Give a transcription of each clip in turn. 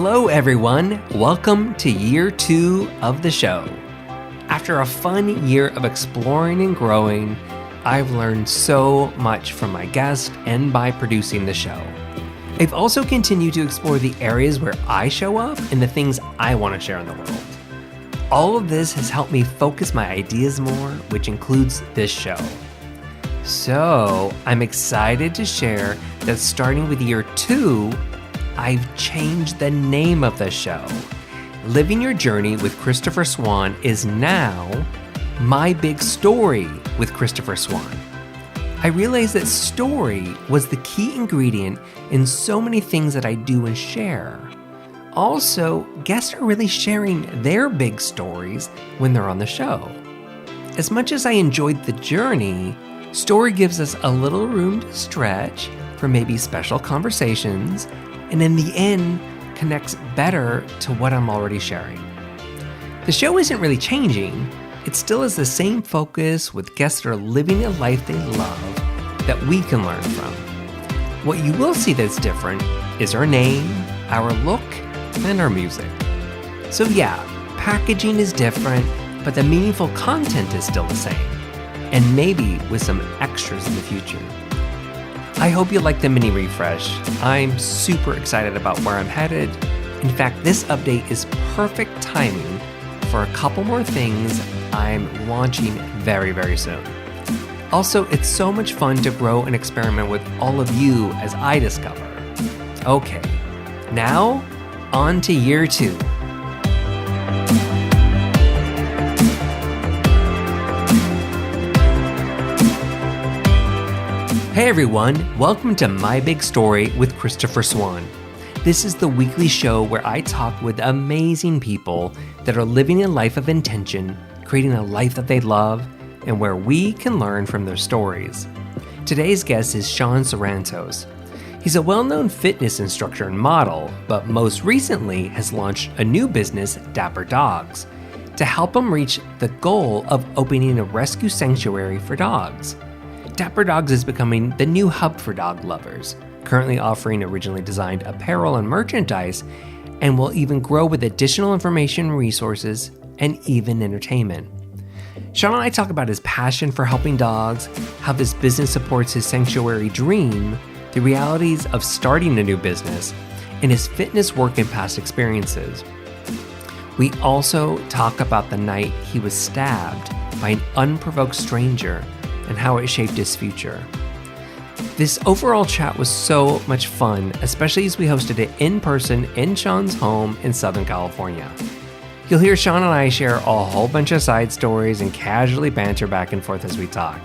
Hello, everyone. Welcome to year 2 of the show. After a fun year of exploring and growing, I've learned so much from my guests and by producing the show. I've also continued to explore the areas where I show up and the things I want to share in the world. All of this has helped me focus my ideas more, which includes this show. So, I'm excited to share that starting with year 2, I've changed the name of the show. Living Your Journey with Christopher Swan is now My Big Story with Christopher Swan. I realized that story was the key ingredient in so many things that I do and share. Also, guests are really sharing their big stories when they're on the show. As much as I enjoyed the journey, story gives us a little room to stretch for maybe special conversations, and in the end, connects better to what I'm already sharing. The show isn't really changing. It still has the same focus with guests that are living a life they love that we can learn from. What you will see that's different is our name, our look, and our music. So yeah, packaging is different, but the meaningful content is still the same, and maybe with some extras in the future. I hope you like the mini refresh. I'm super excited about where I'm headed. In fact, this update is perfect timing for a couple more things I'm launching very, very soon. Also, it's so much fun to grow and experiment with all of you as I discover. Okay, now on to year 2. Hey everyone, welcome to My Big Story with Christopher Swan. This is the weekly show where I talk with amazing people that are living a life of intention, creating a life that they love, and where we can learn from their stories. Today's guest is Sean Sarantos. He's a well-known fitness instructor and model, but most recently has launched a new business, Dapper Dogs, to help him reach the goal of opening a rescue sanctuary for dogs. Dapper Dogs is becoming the new hub for dog lovers, currently offering originally designed apparel and merchandise, and will even grow with additional information, resources, and even entertainment. Sean and I talk about his passion for helping dogs, how this business supports his sanctuary dream, the realities of starting a new business, and his fitness work and past experiences. We also talk about the night he was stabbed by an unprovoked stranger and how it shaped his future. This overall chat was so much fun, especially as we hosted it in person in Sean's home in Southern California. You'll hear Sean and I share a whole bunch of side stories and casually banter back and forth as we talk.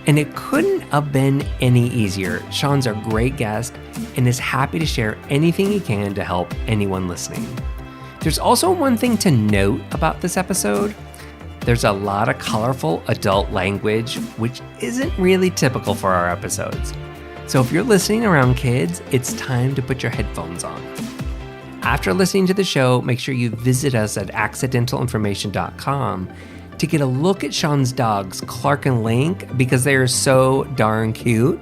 And it couldn't have been any easier. Sean's a great guest and is happy to share anything he can to help anyone listening. There's also one thing to note about this episode. There's a lot of colorful adult language, which isn't really typical for our episodes. So if you're listening around kids, it's time to put your headphones on. After listening to the show, make sure you visit us at accidentalinformation.com to get a look at Sean's dogs, Clark and Link, because they are so darn cute,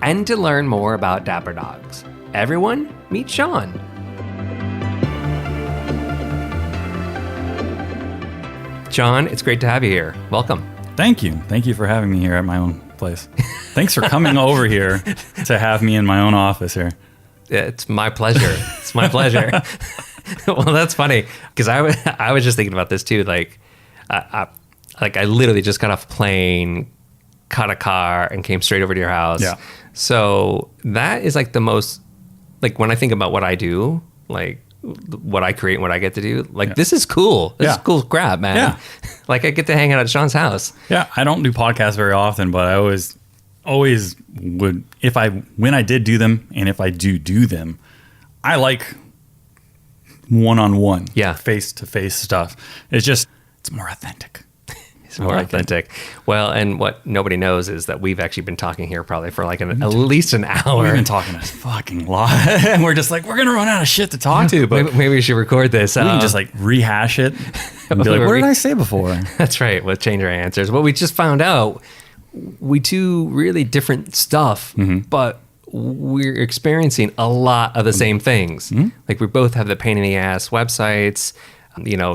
and to learn more about Dapper Dogs. Everyone, meet Sean. Sean, it's great to have you here. Welcome. Thank you. Thank you for having me here at my own place. Thanks for coming over here to have me in my own office here. It's my pleasure. It's my pleasure. Well, that's funny because I was just thinking about this too. I literally just got off a plane, caught a car, and came straight over to your house. Yeah. So that is like the most, like when I think about what I do, like what I create and what I get to do, this is cool. This is cool crap, man. Yeah. Like I get to hang out at Sean's house. Yeah. I don't do podcasts very often, but I always would, when I did do them, and if I do them, I like one-on-one, face-to-face stuff. It's more authentic. It's more authentic. Well, and what nobody knows is that we've actually been talking here probably for like at least an hour. We've been talking a fucking lot. And we're just like, we're going to run out of shit to talk to. But maybe we should record this. We can just like rehash it and be like, what did I say before? That's right. We'll change our answers. Well, we just found out we do really different stuff, but we're experiencing a lot of the same things. Like we both have the pain in the ass websites,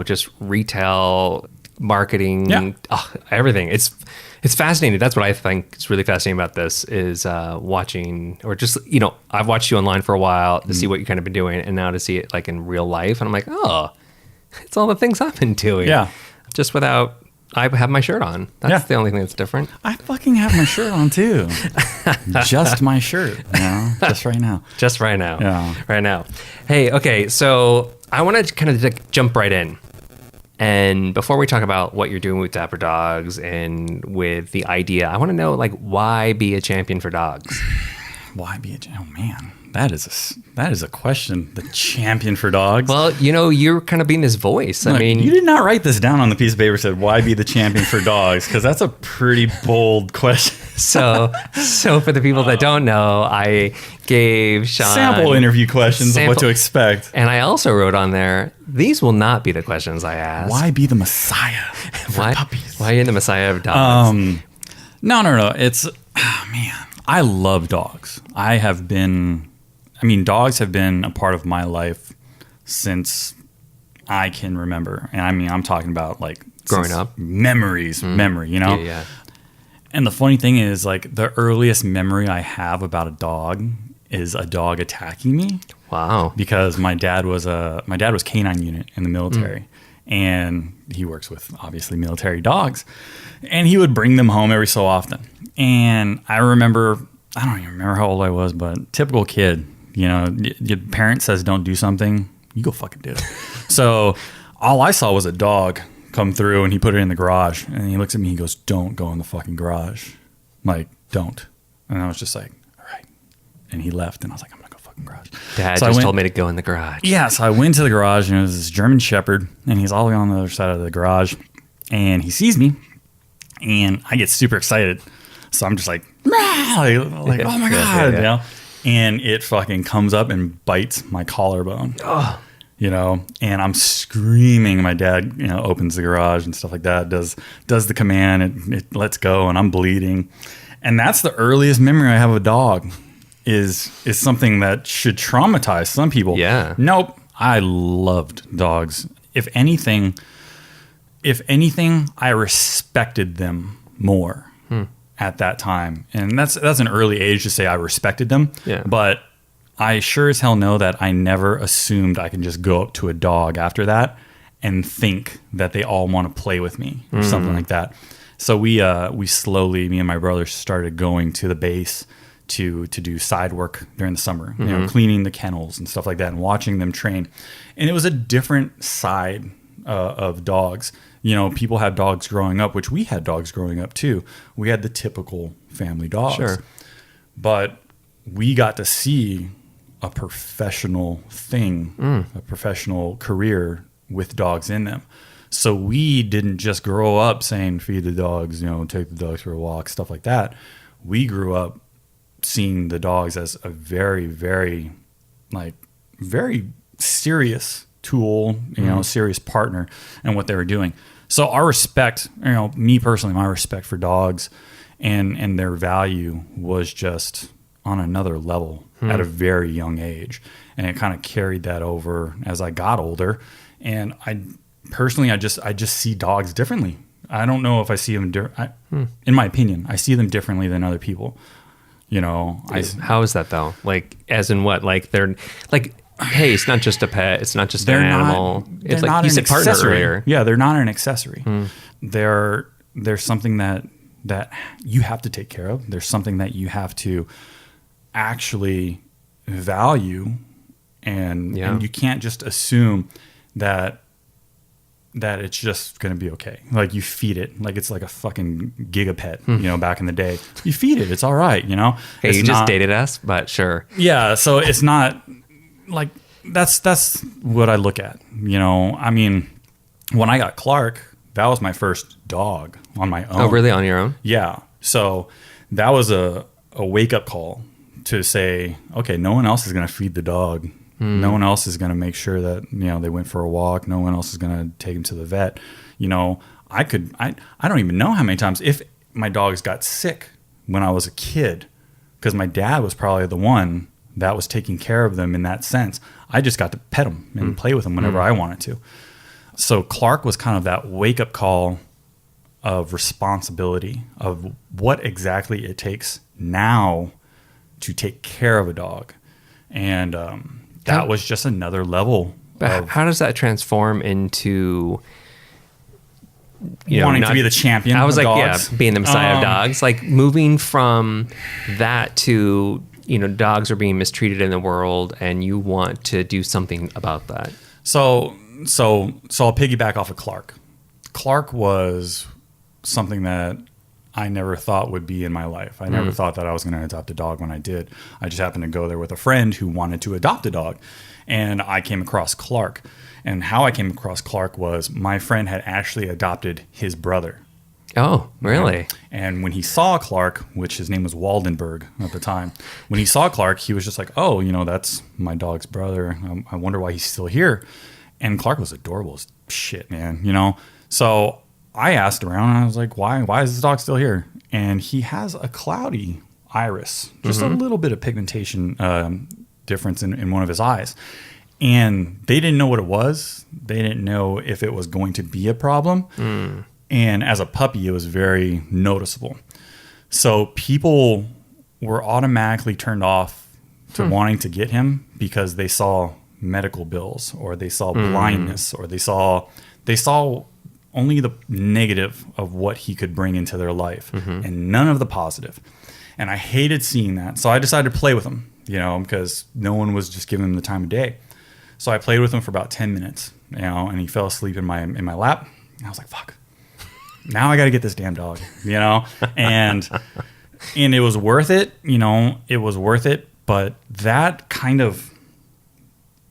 just retail marketing, everything. It's fascinating. That's what I think is really fascinating about this is watching, or just, I've watched you online for a while to see what you kind of been doing, and now to see it like in real life. And I'm like, oh, it's all the things I've been doing. Yeah. Just without, I have my shirt on. That's the only thing that's different. I fucking have my shirt on too. Just my shirt, just right now. Just right now. Yeah. Right now. Hey, okay. So I want to kind of jump right in. And before we talk about what you're doing with Dapper Dogs and with the idea, I want to know, like, why be a champion for dogs? Why be a champion? Oh, man. That is a question. The champion for dogs. Well, you're kind of being this voice. Look, I mean, you did not write this down on the piece of paper. Said why be the champion for dogs? Because that's a pretty bold question. So for the people that don't know, I gave Sean sample interview questions of what to expect, and I also wrote on there, these will not be the questions I asked. Why be the messiah for puppies? Why are you the messiah of dogs? No. It's man. I love dogs. Dogs have been a part of my life since I can remember. And I'm talking about like growing up. Memory, Yeah. And the funny thing is, like, the earliest memory I have about a dog is a dog attacking me. Wow. Because my dad was canine unit in the military. And he works with, obviously, military dogs. And he would bring them home every so often. And I don't even remember how old I was, but typical kid, your parent says don't do something, you go fucking do it. So all I saw was a dog come through, and he put it in the garage, and he looks at me, he goes, don't go in the fucking garage. I'm like, don't. And I was just like, all right. And he left, and I was like, I'm gonna go fucking garage. Dad just told me to go in the garage. Yeah, so I went to the garage, and it was this German Shepherd, and he's all the way on the other side of the garage, and he sees me, and I get super excited. So I'm just like oh my God, and it fucking comes up and bites my collarbone. Oh. And I'm screaming. My dad, opens the garage and stuff like that, does the command, it lets go, and I'm bleeding. And that's the earliest memory I have of a dog is something that should traumatize some people. Yeah. Nope. I loved dogs. If anything, I respected them more at that time. And that's an early age to say I respected them. Yeah. But I sure as hell know that I never assumed I can just go up to a dog after that and think that they all want to play with me or something like that. So we slowly, me and my brother, started going to the base to do side work during the summer, cleaning the kennels and stuff like that, and watching them train. And it was a different side of dogs. People had dogs growing up, which we had dogs growing up too. We had the typical family dogs. Sure. But we got to see a professional thing, a professional career with dogs in them. So we didn't just grow up saying, feed the dogs, take the dogs for a walk, stuff like that. We grew up seeing the dogs as a very, very, very serious tool, serious partner in what they were doing. So our respect, me personally, my respect for dogs and their value was just on another level at a very young age. And it kind of carried that over as I got older. And I personally, I just see dogs differently. I don't know if I see them, in my opinion, I see them differently than other people. How is that though? Like, as in what? Like they're like, hey, it's not just a pet. It's not just an animal. It's like you said, partner earlier. Yeah, they're not an accessory. They're something that you have to take care of. There's something that you have to actually value, and you can't just assume that it's just going to be okay. Like you feed it, like it's like a fucking gigapet, back in the day. You feed it, it's all right, Hey, you just dated us, but sure. Yeah, so it's not like that's what I look at. I mean, when I got Clark, that was my first dog on my own. Oh, really? On your own? Yeah. So that was a wake up call to say, okay, no one else is going to feed the dog. No one else is going to make sure that, they went for a walk. No one else is going to take him to the vet. I don't even know how many times, if my dogs got sick when I was a kid, because my dad was probably the one that was taking care of them in that sense. I just got to pet them and play with them whenever I wanted to. So Clark was kind of that wake-up call of responsibility of what exactly it takes now to take care of a dog. And that was just another level. How does that transform into wanting to be the champion I was of like, dogs? yeah, being the messiah of dogs. Like moving from that to, dogs are being mistreated in the world and you want to do something about that. So I'll piggyback off of Clark. Clark was something that I never thought would be in my life. I never thought that I was going to adopt a dog when I did. I just happened to go there with a friend who wanted to adopt a dog. And I came across Clark. And how I came across Clark was my friend had actually adopted his brother. Oh, really? And when he saw Clark, which his name was Waldenberg at the time, when he saw Clark, he was just like, oh, that's my dog's brother. I wonder why he's still here. And Clark was adorable as shit, man, So I asked around and I was like, why is this dog still here? And he has a cloudy iris, just a little bit of pigmentation difference in one of his eyes. And they didn't know what it was. They didn't know if it was going to be a problem. And as a puppy, it was very noticeable. So people were automatically turned off to wanting to get him because they saw medical bills or they saw blindness or they saw only the negative of what he could bring into their life and none of the positive. And I hated seeing that. So I decided to play with him, because no one was just giving him the time of day. So I played with him for about 10 minutes, and he fell asleep in my lap. And I was like, fuck, now I got to get this damn dog, and it was worth it. It was worth it. But that kind of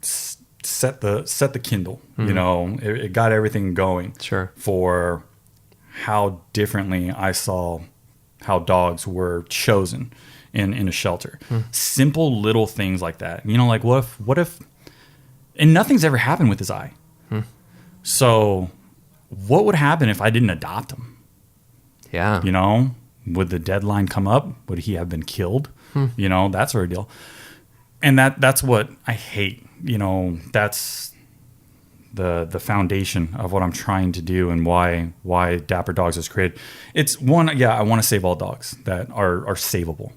set the Kindle, it got everything going for how differently I saw how dogs were chosen in a shelter. Simple little things like that. Like what if, and nothing's ever happened with his eye. So what would happen if I didn't adopt him? Yeah. Would the deadline come up? Would he have been killed? That sort of deal. And that's what I hate. That's the foundation of what I'm trying to do and why Dapper Dogs is created. It's one, I want to save all dogs that are savable.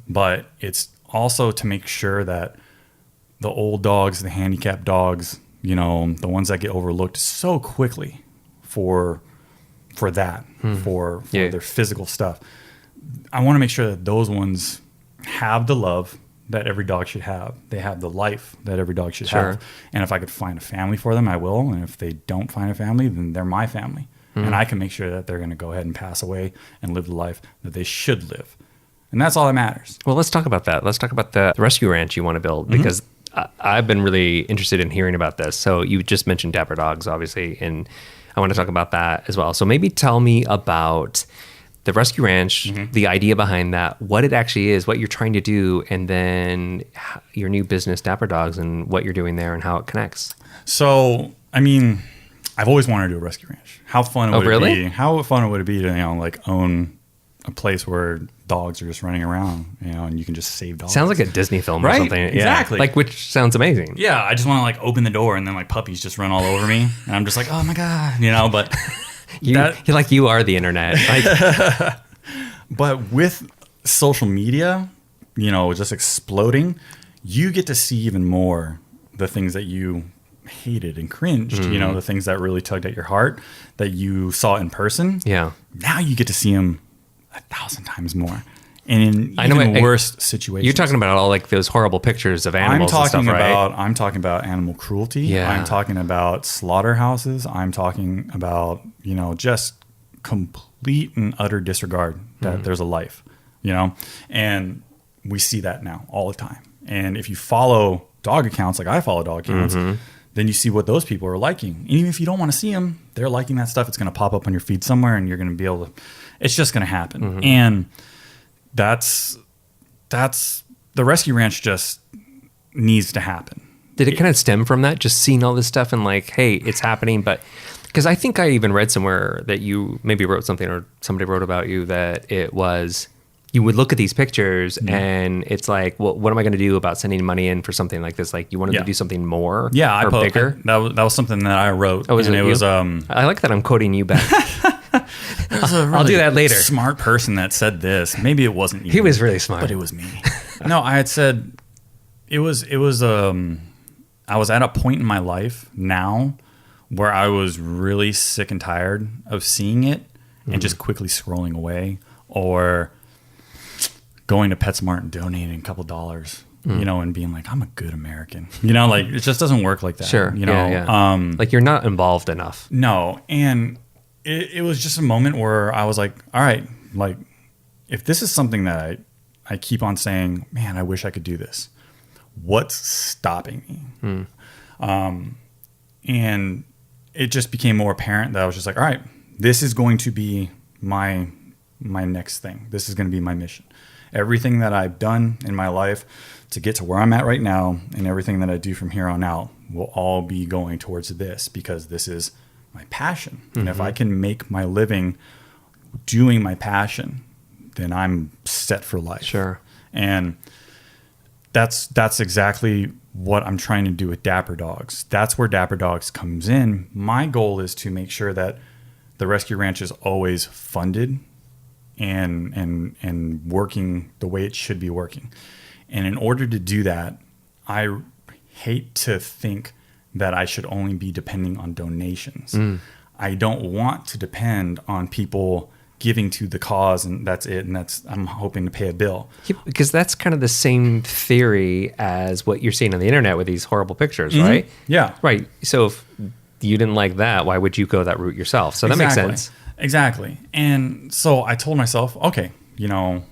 But it's also to make sure that the old dogs, the handicapped dogs, the ones that get overlooked so quickly for that, for their physical stuff. I want to make sure that those ones have the love that every dog should have. They have the life that every dog should have. And if I could find a family for them, I will. And if they don't find a family, then they're my family. And I can make sure that they're going to go ahead and pass away and live the life that they should live. And that's all that matters. Well, let's talk about that. Let's talk about the rescue ranch you want to build, because I've been really interested in hearing about this. So you just mentioned Dapper Dogs, obviously, and I want to talk about that as well. So maybe tell me about the rescue ranch, the idea behind that, what it actually is, what you're trying to do, and then your new business, Dapper Dogs, and what you're doing there and how it connects. So, I've always wanted to do a rescue ranch. How fun would it be? How fun would it be to, own a place where dogs are just running around, and you can just save dogs. Sounds like a Disney film or something. Exactly. Yeah. Which sounds amazing. Yeah, I just want to open the door and then puppies just run all over me, and I'm just like, oh my God, but you are the internet. But with social media, just exploding, you get to see even more the things that you hated and cringed, the things that really tugged at your heart that you saw in person. Yeah. Now you get to see them 1,000 times more. And in even worse situations. You're talking about all those horrible pictures of animals and stuff, right? I'm talking about animal cruelty. Yeah. I'm talking about slaughterhouses. I'm talking about, just complete and utter disregard that there's a life, and we see that now all the time. And if you follow dog accounts, like I follow dog accounts, then you see what those people are liking. And even if you don't want to see them, they're liking that stuff. It's going to pop up on your feed somewhere and you're going to be able to, it's just going to happen. And that's the rescue ranch just needs to happen. Did it kind of stem from that? Just seeing all this stuff and hey, it's happening. But because I think I even read somewhere that you maybe wrote something or somebody wrote about you that it was you would look at these pictures and it's like, well, what am I going to do about sending money in for something like this? Like, you wanted to do something more or bigger? That was something that I wrote. Oh, it was, I like that I'm quoting you back. I'll do that later. Smart person that said this. Maybe it wasn't you. He was really smart. But it was me. No, I had said, I was at a point in my life now where I was really sick and tired of seeing it and just quickly scrolling away, or going to PetSmart and donating a couple dollars, you know, and being like, I'm a good American, you know, like it just doesn't work like that. Sure. You know, like you're not involved enough. No. And it was just a moment where I was like, all right, like if this is something that I keep on saying, man, I wish I could do this. What's stopping me? And it just became more apparent that I was just like, all right, this is going to be my next thing. This is going to be my mission. Everything that I've done in my life to get to where I'm at right now, and everything that I do from here on out will all be going towards this, because this is my passion. And if I can make my living doing my passion, then I'm set for life. Sure. And that's exactly what I'm trying to do with Dapper Dogs. That's where Dapper Dogs comes in. My goal is to make sure that the rescue ranch is always funded and working the way it should be working. And in order to do that, I hate to think that I should only be depending on donations. I don't want to depend on people giving to the cause and that's it, and I'm hoping to pay a bill. Yeah, because that's kind of the same theory as what you're seeing on the internet with these horrible pictures, right? Yeah. Right. So if you didn't like that, why would you go that route yourself? So that makes sense. Exactly. And so I told myself, okay, you know,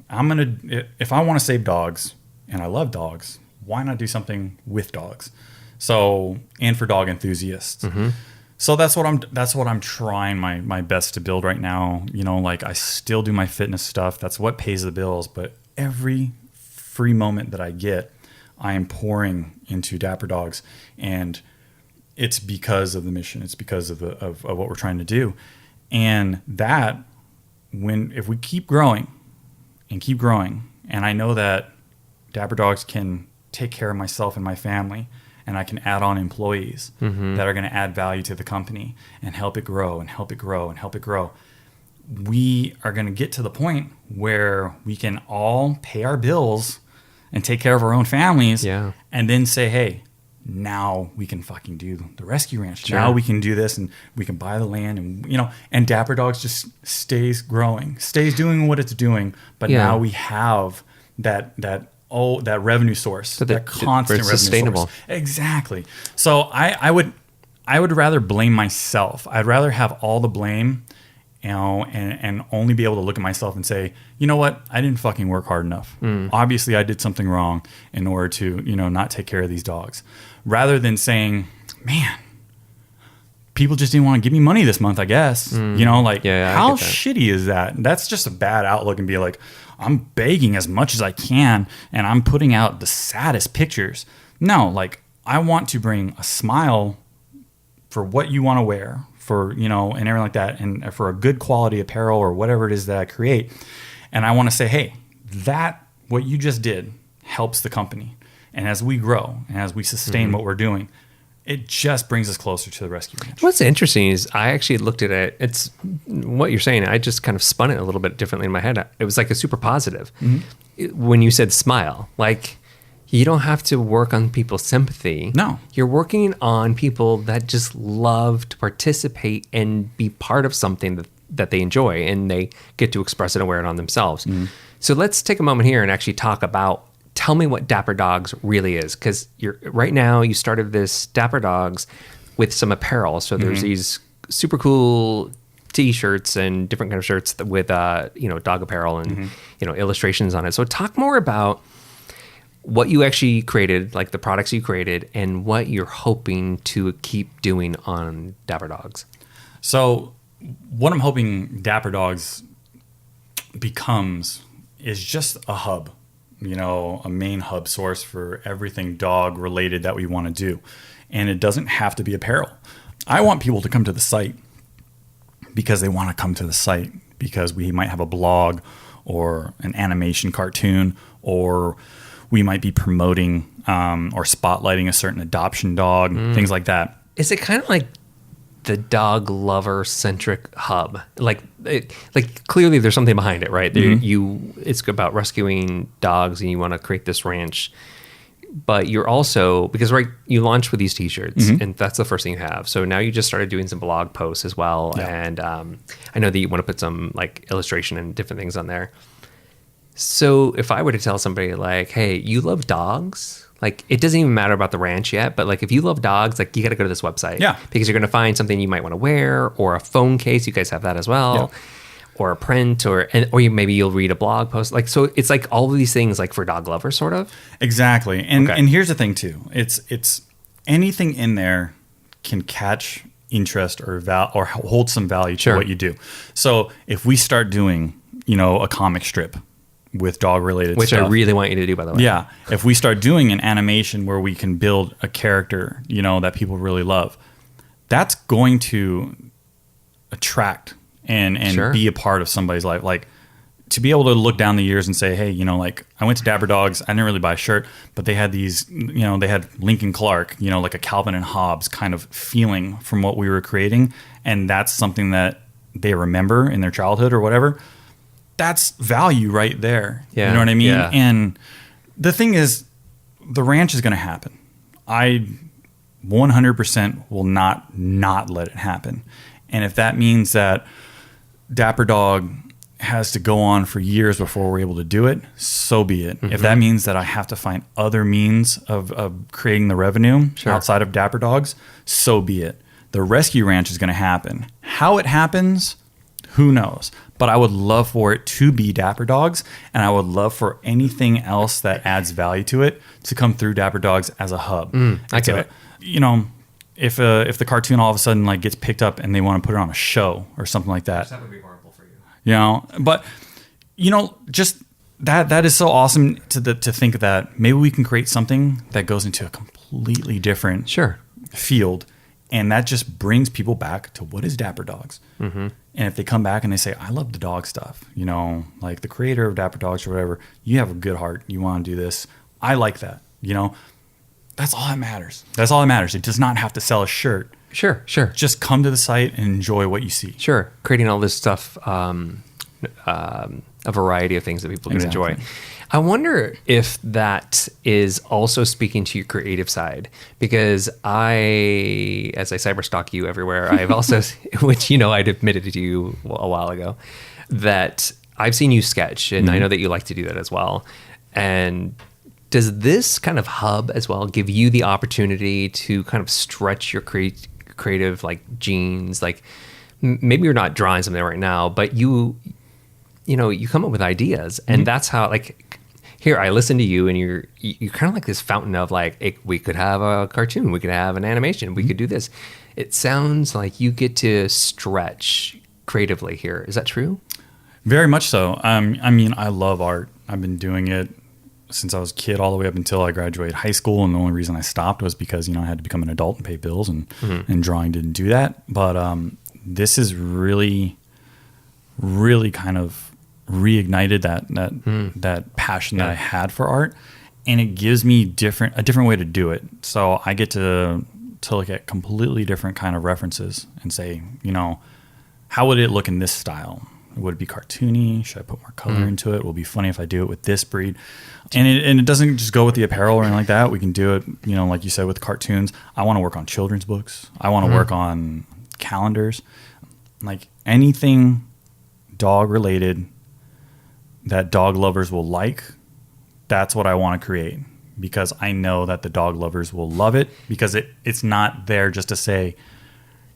if I want to save dogs and I love dogs, why not do something with dogs? So, and for dog enthusiasts. So that's what I'm trying my best to build right now. You know, like I still do my fitness stuff. That's what pays the bills. But every free moment that I get, I am pouring into Dapper Dogs, and it's because of the mission. It's because of what we're trying to do. And that, if we keep growing, and I know that Dapper Dogs can take care of myself and my family, and I can add on employees that are going to add value to the company and help it grow and help it grow and help it grow. We are going to get to the point where we can all pay our bills and take care of our own families, and then say, hey, now we can fucking do the rescue ranch. Sure. Now we can do this, and we can buy the land, and you know, and Dapper Dogs just stays growing, stays doing what it's doing. But now we have that revenue source, so that constant revenue sustainable source. Exactly. So I would rather blame myself. I'd rather have all the blame, you know, and only be able to look at myself and say, you know what, I didn't fucking work hard enough. Obviously I did something wrong in order to, you know, not take care of these dogs. Rather than saying, man, people just didn't want to give me money this month, I guess. You know, like how shitty is that? That's just a bad outlook, and be like, I'm begging as much as I can, and I'm putting out the saddest pictures. No, like I want to bring a smile for what you want to wear, for, you know, and everything like that, and for a good quality apparel or whatever it is that I create. And I want to say, hey, that what you just did helps the company. And as we grow and as we sustain what we're doing, it just brings us closer to the rescue ranch. What's interesting is I actually looked at it. It's what you're saying. I just kind of spun it a little bit differently in my head. It was like a super positive. When you said smile, like you don't have to work on people's sympathy. No. You're working on people that just love to participate and be part of something that they enjoy, and they get to express it and wear it on themselves. So let's take a moment here and actually talk about, tell me what Dapper Dogs really is, because right now you started this Dapper Dogs with some apparel. So there's these super cool T-shirts and different kind of shirts with you know, dog apparel and you know, illustrations on it. So talk more about what you actually created, like the products you created, and what you're hoping to keep doing on Dapper Dogs. So what I'm hoping Dapper Dogs becomes is just a hub. You know, a main hub source for everything dog related that we want to do. And it doesn't have to be apparel. I want people to come to the site because they want to come to the site, because we might have a blog, or an animation cartoon, or we might be promoting or spotlighting a certain adoption dog, things like that. Is it kind of like the dog lover centric hub? Like clearly there's something behind it, right? It's about rescuing dogs, and you want to create this ranch. But you're also, because you launched with these t-shirts, and that's the first thing you have. So now you just started doing some blog posts as well. Yeah. And I know that you want to put some like illustration and different things on there. So if I were to tell somebody like, hey, you love dogs, like it doesn't even matter about the ranch yet, but like if you love dogs, like you got to go to this website. Yeah. Because you're going to find something you might want to wear, or a phone case. You guys have that as well. Yeah. Or a print, or maybe you'll read a blog post. Like, so it's like all of these things like for dog lovers, sort of. Exactly. And here's the thing too. It's anything in there can catch interest or hold some value to what you do. So if we start doing, a comic strip with dog related which stuff, I really want you to do, by the way. Yeah. If we start doing an animation where we can build a character, that people really love, that's going to attract and be a part of somebody's life. Like, to be able to look down the years and say, hey, like I went to Dapper Dogs, I didn't really buy a shirt, but they had these, they had Lincoln Clark, like a Calvin and Hobbes kind of feeling from what we were creating. And that's something that they remember in their childhood or whatever. That's value right there. Yeah. You know what I mean? Yeah. And the thing is, the ranch is going to happen. I 100% will not let it happen. And if that means that Dapper Dog has to go on for years before we're able to do it, so be it. If that means that I have to find other means of creating the revenue outside of Dapper Dogs, so be it. The rescue ranch is going to happen. How it happens, who knows? But I would love for it to be Dapper Dogs, and I would love for anything else that adds value to it to come through Dapper Dogs as a hub. I get it. If the cartoon all of a sudden like gets picked up and they want to put it on a show or something like that, that would be horrible for you. But just that is so awesome to think that maybe we can create something that goes into a completely different field, and that just brings people back to what is Dapper Dogs. And if they come back and they say, I love the dog stuff, like the creator of Dapper Dogs or whatever, you have a good heart, you want to do this, I like that, that's all that matters. That's all that matters. It does not have to sell a shirt. Sure. Just come to the site and enjoy what you see. Sure. Creating all this stuff, a variety of things that people can enjoy. I wonder if that is also speaking to your creative side, because as I cyberstalk you everywhere, I've also, which, I'd admitted to you a while ago, that I've seen you sketch, and I know that you like to do that as well. And does this kind of hub as well give you the opportunity to kind of stretch your creative like genes? Like maybe you're not drawing something right now, but you come up with ideas, and that's how, like, here I listen to you, and you're kind of like this fountain of like, we could have a cartoon, we could have an animation, we could do this. It sounds like you get to stretch creatively here. Is that true? Very much so. I love art. I've been doing it since I was a kid all the way up until I graduated high school. And the only reason I stopped was because, I had to become an adult and pay bills, and drawing didn't do that. But this is really, really kind of reignited that passion that I had for art. And it gives me a different way to do it. So I get to look at completely different kind of references and say, how would it look in this style? Would it be cartoony? Should I put more color into it? Will it be funny if I do it with this breed? And it doesn't just go with the apparel or anything like that. We can do it, like you said, with cartoons. I want to work on children's books. I want to work on calendars. Like anything dog related that dog lovers will like, that's what I want to create, because I know that the dog lovers will love it, because it's not there just to say,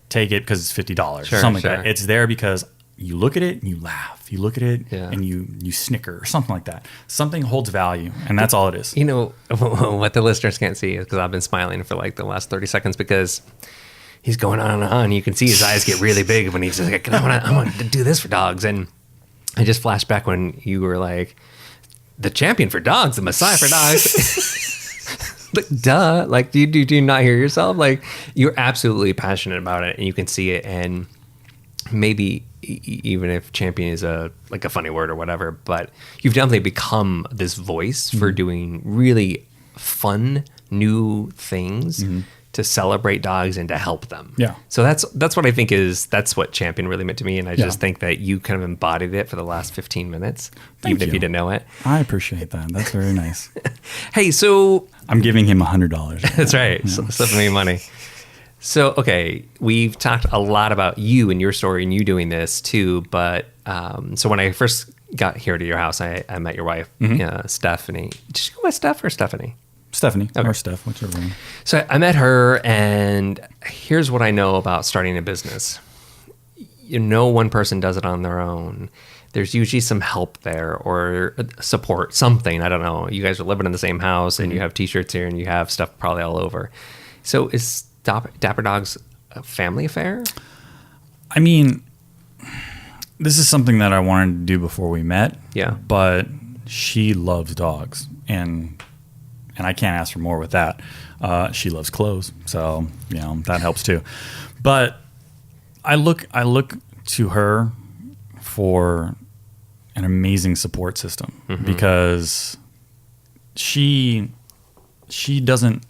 take it because it's $50 or something like that. It's there because you look at it and you laugh. You look at it and you snicker or something like that. Something holds value, and that's all it is. What the listeners can't see is because I've been smiling for like the last 30 seconds because he's going on and on. You can see his eyes get really big when he's just like, I want to do this for dogs. And I just flashed back when you were like, the champion for dogs, the messiah for dogs. Like, duh. Like, do you not hear yourself? Like, you're absolutely passionate about it, and you can see it. And maybe even if champion is a funny word or whatever, but you've definitely become this voice for doing really fun new things to celebrate dogs and to help them. Yeah. So that's what I think that's what champion really meant to me. And I just think that you kind of embodied it for the last 15 minutes, even if you didn't know it. I appreciate that. That's very nice. Hey, so I'm giving him $100. that's right. Yeah. Slipping me money. So, okay, we've talked a lot about you and your story and you doing this too. But so when I first got here to your house, I met your wife, Stephanie. Did you go by Steph or Stephanie? Stephanie or Steph, whichever one. So I met her, and here's what I know about starting a business. One person does it on their own. There's usually some help there or support, something. I don't know. You guys are living in the same house, and you have T-shirts here, and you have stuff probably all over. So is Dapper Dogs a family affair? I mean, this is something that I wanted to do before we met. Yeah. But she loves dogs, and I can't ask for more with that. She loves clothes, so that helps too. But I look to her for an amazing support system because she doesn't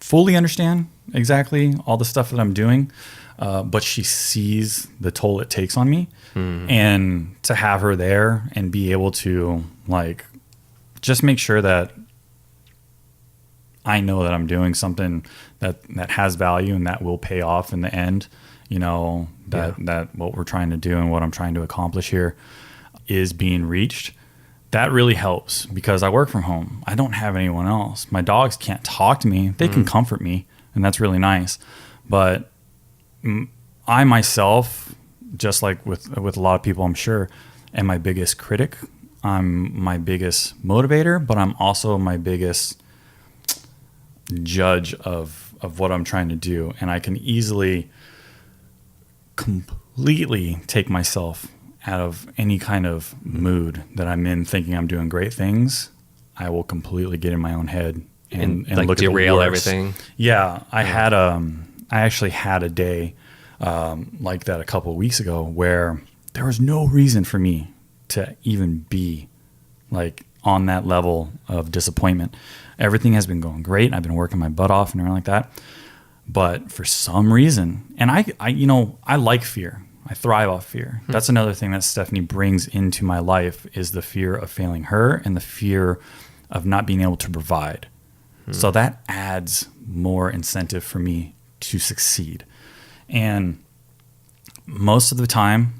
fully understand exactly all the stuff that I'm doing, but she sees the toll it takes on me, and to have her there and be able to just make sure that I know that I'm doing something that has value and that will pay off in the end, that what we're trying to do and what I'm trying to accomplish here is being reached. That really helps because I work from home. I don't have anyone else. My dogs can't talk to me. They can comfort me, and that's really nice. But I myself, just like with a lot of people, I'm sure, am my biggest critic. I'm my biggest motivator, but I'm also my biggest judge of what I'm trying to do. And I can easily completely take myself out of any kind of mood that I'm in thinking I'm doing great things. I will completely get in my own head and look derail at everything. Yeah. I actually had a day like that a couple of weeks ago where there was no reason for me to even be on that level of disappointment. Everything has been going great. I've been working my butt off and everything like that. But for some reason, and I like fear. I thrive off fear. That's another thing that Stephanie brings into my life is the fear of failing her and the fear of not being able to provide. So that adds more incentive for me to succeed. And most of the time,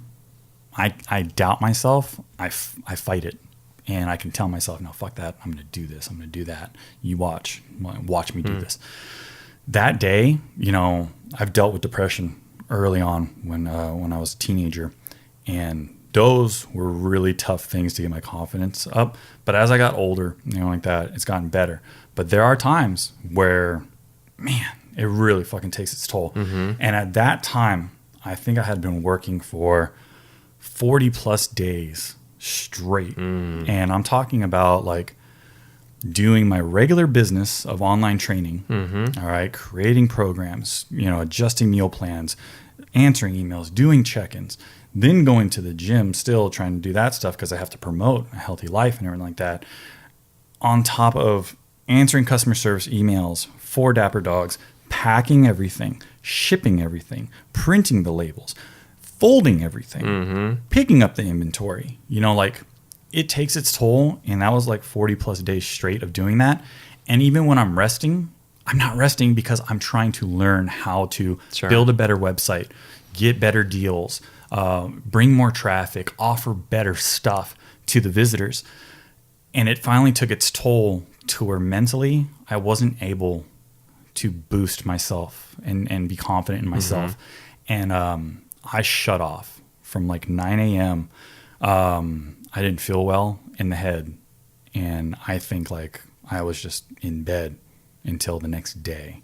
I doubt myself. I fight it. And I can tell myself, no, fuck that. I'm going to do this. I'm going to do that. You watch me do this. That day, I've dealt with depression early on when I was a teenager, and those were really tough things to get my confidence up. But as I got older, like that, it's gotten better. But there are times where, man, it really fucking takes its toll. And at that time, I think I had been working for 40 plus days straight. And I'm talking about doing my regular business of online training, all right, creating programs, adjusting meal plans, answering emails, doing check-ins, then going to the gym, still trying to do that stuff because I have to promote a healthy life and everything like that, on top of answering customer service emails for Dapper Dogs, packing everything, shipping everything, printing the labels, folding everything, picking up the inventory. It takes its toll, and that was 40 plus days straight of doing that. And even when I'm resting, I'm not resting because I'm trying to learn how to build a better website, get better deals, bring more traffic, offer better stuff to the visitors. And it finally took its toll to where mentally I wasn't able to boost myself and be confident in myself. And I shut off from 9 a.m. I didn't feel well in the head, and I think I was just in bed until the next day.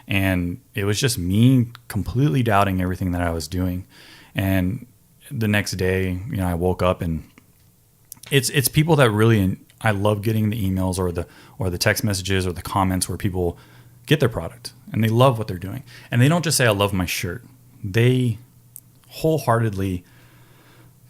And it was just me completely doubting everything that I was doing. And the next day, I woke up, and it's people that really, I love getting the emails or the text messages or the comments where people get their product and they love what they're doing. And they don't just say, I love my shirt. They wholeheartedly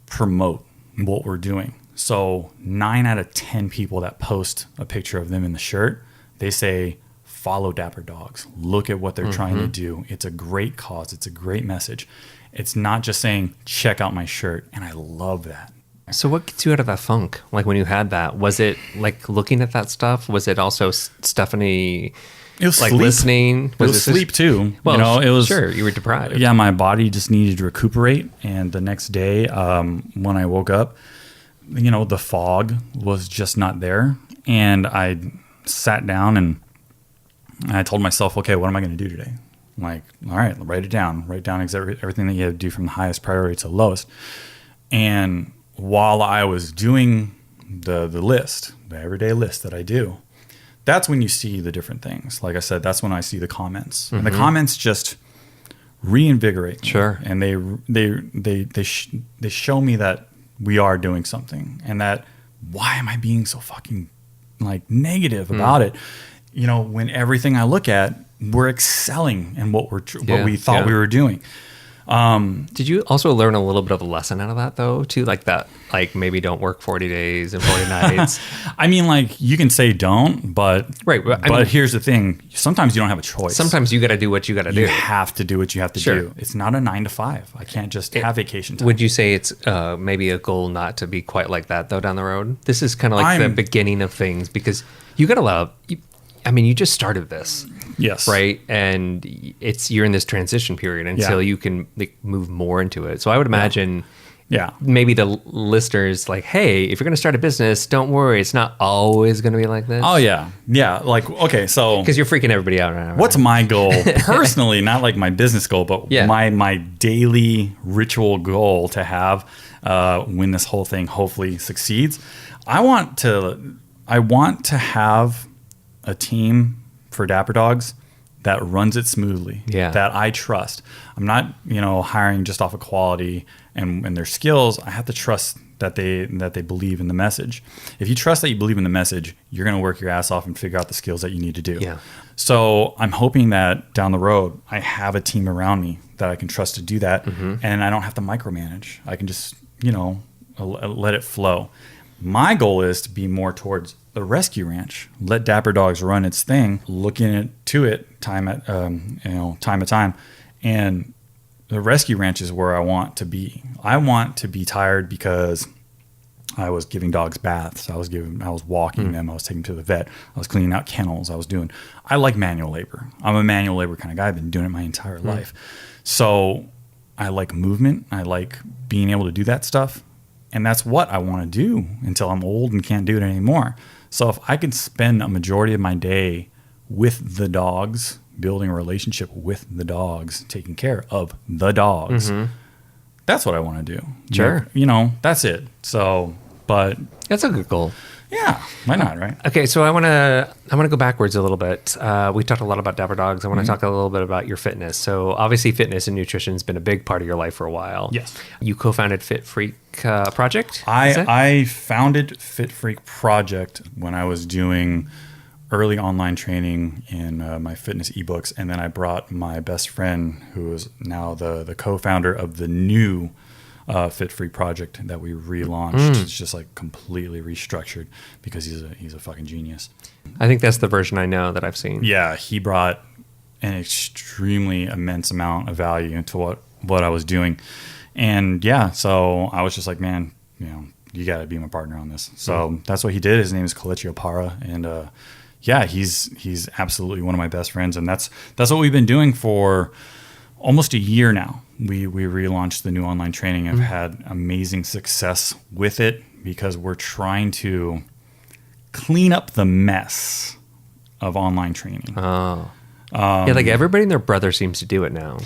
promote what we're doing. So 9 out of 10 people that post a picture of them in the shirt, they say, follow Dapper Dogs. Look at what they're trying to do. It's a great cause. It's a great message. It's not just saying, check out my shirt. And I love that. So what gets you out of that funk? Like when you had that, was it like looking at that stuff? Was it also Stephanie It was like sleep. listening? It was sleep too. Well, it was sure, you were deprived. Yeah, my body just needed to recuperate. And the next day, when I woke up, the fog was just not there. And I sat down and I told myself, okay, what am I going to do today? I'm like, all right, write it down. Write down everything that you have to do from the highest priority to the lowest. And while I was doing the list, the everyday list that I do, that's when you see the different things. Like I said, that's when I see the comments. And the comments just reinvigorate me. Sure. And they show me that we are doing something, and that why am I being so fucking like negative about it? When everything I look at, we're excelling in what we thought we were doing. Did you also learn a little bit of a lesson out of that though, too? Like that, like maybe don't work 40 days and 40 nights. I mean, like you can say don't, but right. But here's the thing: sometimes you don't have a choice. Sometimes you got to do what you got to do. You have to do what you have to do. It's not a 9 to 5. I can't just have vacation time. Would you say it's maybe a goal not to be quite like that though down the road? This is kind of like the beginning of things, because you got to love. You just started this. Yes. Right. And you're in this transition period until you can move more into it. So I would imagine maybe the listeners like, hey, if you're going to start a business, don't worry. It's not always going to be like this. Oh, yeah. Yeah. Like, okay. So. Because you're freaking everybody out right now. What's my goal? Personally, not like my business goal, but my daily ritual goal to have when this whole thing hopefully succeeds. I want to have a team for Dapper Dogs that runs it smoothly, that I trust. I'm not, hiring just off of quality and their skills. I have to trust that they believe in the message. If you trust that you believe in the message, you're going to work your ass off and figure out the skills that you need to do. Yeah. So I'm hoping that down the road, I have a team around me that I can trust to do that, and I don't have to micromanage. I can just, let it flow. My goal is to be more towards the rescue ranch. Let Dapper Dogs run its thing, looking to it time at time. And the rescue ranch is where I want to be. I want to be tired because I was giving dogs baths. I was walking them. I was taking them to the vet. I was cleaning out kennels. I like manual labor. I'm a manual labor kind of guy. I've been doing it my entire life. So I like movement. I like being able to do that stuff. And that's what I want to do until I'm old and can't do it anymore. So if I could spend a majority of my day with the dogs, building a relationship with the dogs, taking care of the dogs, that's what I want to do. Sure. That's it. So, but that's a good goal. Yeah, why not, right? Okay, so I want to go backwards a little bit. We talked a lot about Dapper Dogs. I want to talk a little bit about your fitness. So obviously fitness and nutrition has been a big part of your life for a while. Yes. You co-founded Fit Freak Project? I founded Fit Freak Project when I was doing early online training in my fitness ebooks, and then I brought my best friend, who is now the co-founder of the new Fit Freak Project that we relaunched. It's just like completely restructured because he's a fucking genius. I think that's the version I know that I've seen. Yeah, he brought an extremely immense amount of value into what I was doing. And yeah, so I was just like, man, you got to be my partner on this. So that's what he did. His name is Kelechi Opara, and he's absolutely one of my best friends, and that's what we've been doing for almost a year now. We relaunched the new online training. I've had amazing success with it because we're trying to clean up the mess of online training. Like everybody and their brother seems to do it now.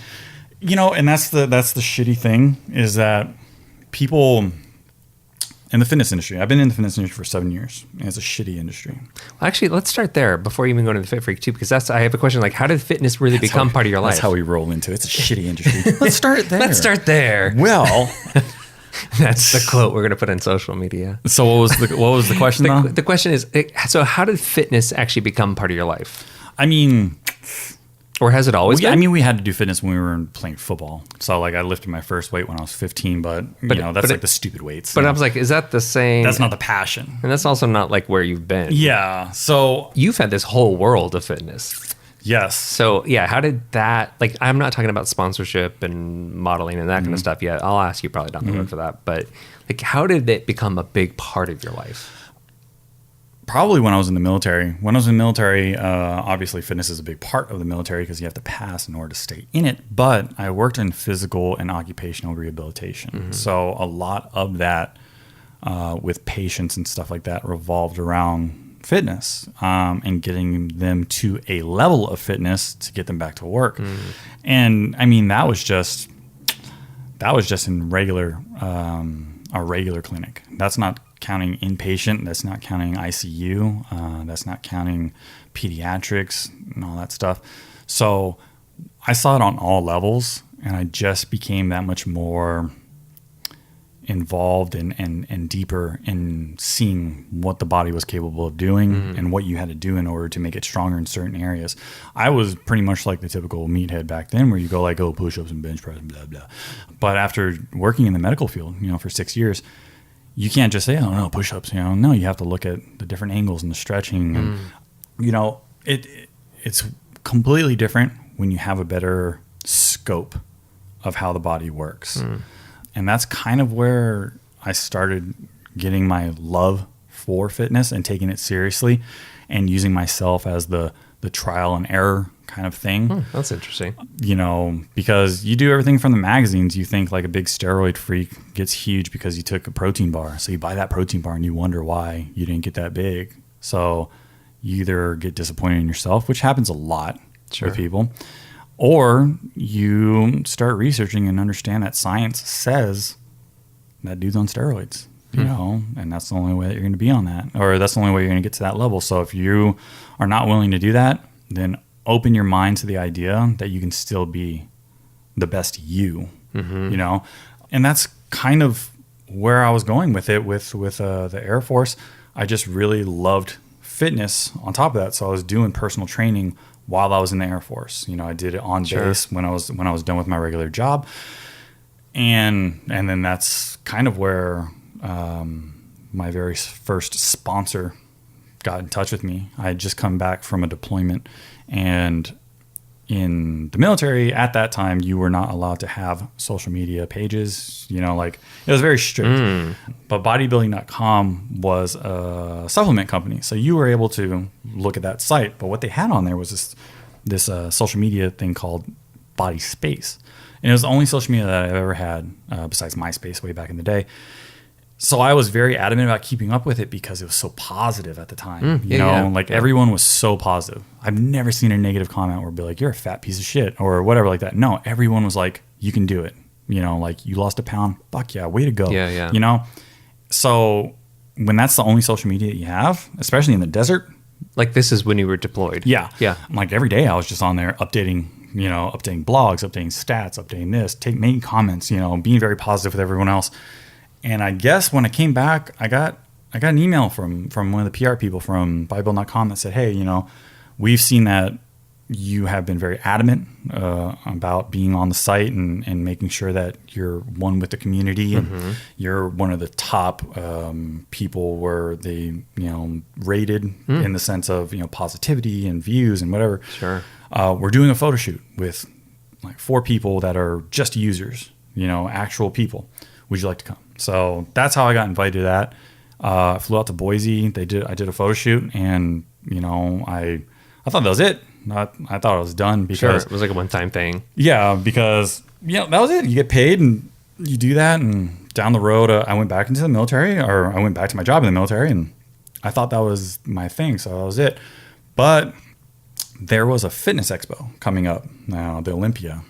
And that's the shitty thing is that people in the fitness industry. I've been in the fitness industry for 7 years, and it's a shitty industry. Well, actually, let's start there before you even go into the Fit Freak too, because I have a question like, how did fitness really become part of your life? That's how we roll into it. It's a shitty industry. Let's start there. Well, that's the quote we're going to put on social media. So what was the question though? The question is, so how did fitness actually become part of your life? I mean, Or has it always been? I mean, we had to do fitness when we were playing football. So, like, I lifted my first weight when I was 15, but that's like the stupid weights. But I was like, is that the same? That's not the passion. And that's also not like where you've been. Yeah. So you've had this whole world of fitness. Yes. So, yeah, how did that, like, I'm not talking about sponsorship and modeling and that kind of stuff yet. I'll ask you probably down the road for that. But, like, how did it become a big part of your life? Probably when I was in the military. When I was in the military, obviously fitness is a big part of the military because you have to pass in order to stay in it. But I worked in physical and occupational rehabilitation. So a lot of that with patients and stuff like that revolved around fitness and getting them to a level of fitness to get them back to work. And I mean, that was just in a regular clinic. That's not counting inpatient, that's not counting ICU, that's not counting pediatrics and all that stuff. So I saw it on all levels, and I just became that much more involved and deeper in seeing what the body was capable of doing and what you had to do in order to make it stronger in certain areas. I was pretty much like the typical meathead back then, where you go like, oh, push-ups and bench press and blah, blah. But after working in the medical field, for 6 years, you can't just say, oh, no, push-ups. No, you have to look at the different angles and the stretching. And, it's completely different when you have a better scope of how the body works. And that's kind of where I started getting my love for fitness and taking it seriously and using myself as the trial and error kind of thing. That's interesting. Because you do everything from the magazines. You think like a big steroid freak gets huge because you took a protein bar. So you buy that protein bar and you wonder why you didn't get that big. So you either get disappointed in yourself, which happens a lot with people, or you start researching and understand that science says that dude's on steroids. And that's the only way that you're going to be on that, or that's the only way you're going to get to that level. So if you are not willing to do that, then open your mind to the idea that you can still be the best you, and that's kind of where I was going with it with the Air Force. I just really loved fitness on top of that. So I was doing personal training while I was in the Air Force. I did it on base when I was done with my regular job. And then that's kind of where my very first sponsor got in touch with me. I had just come back from a deployment, and in the military at that time, you were not allowed to have social media pages. It was very strict. But bodybuilding.com was a supplement company, so you were able to look at that site. But what they had on there was this social media thing called Body Space. And it was the only social media that I've ever had besides MySpace way back in the day. So I was very adamant about keeping up with it because it was so positive at the time. Everyone was so positive. I've never seen a negative comment where it'd be like, you're a fat piece of shit or whatever like that. No, everyone was like, you can do it. Like you lost a pound. Fuck yeah, way to go. Yeah. So when that's the only social media that you have, especially in the desert. Like this is when you were deployed. Yeah. Like every day I was just on there updating blogs, updating stats, updating this, making comments, being very positive with everyone else. And I guess when I came back, I got an email from one of the PR people from bodybuilding.com that said, hey, we've seen that you have been very adamant about being on the site and making sure that you're one with the community and you're one of the top people where they, rated in the sense of, positivity and views and whatever. Sure. We're doing a photo shoot with like 4 people that are just users, actual people. Would you like to come? So that's how I got invited to that. I flew out to Boise. I did a photo shoot, and I thought that was it. I thought I was done because it was like a one-time thing. Yeah, because that was it. You get paid and you do that, and down the road, I went back into the military, or I went back to my job in the military, and I thought that was my thing. So that was it. But there was a fitness expo coming up now, the Olympia,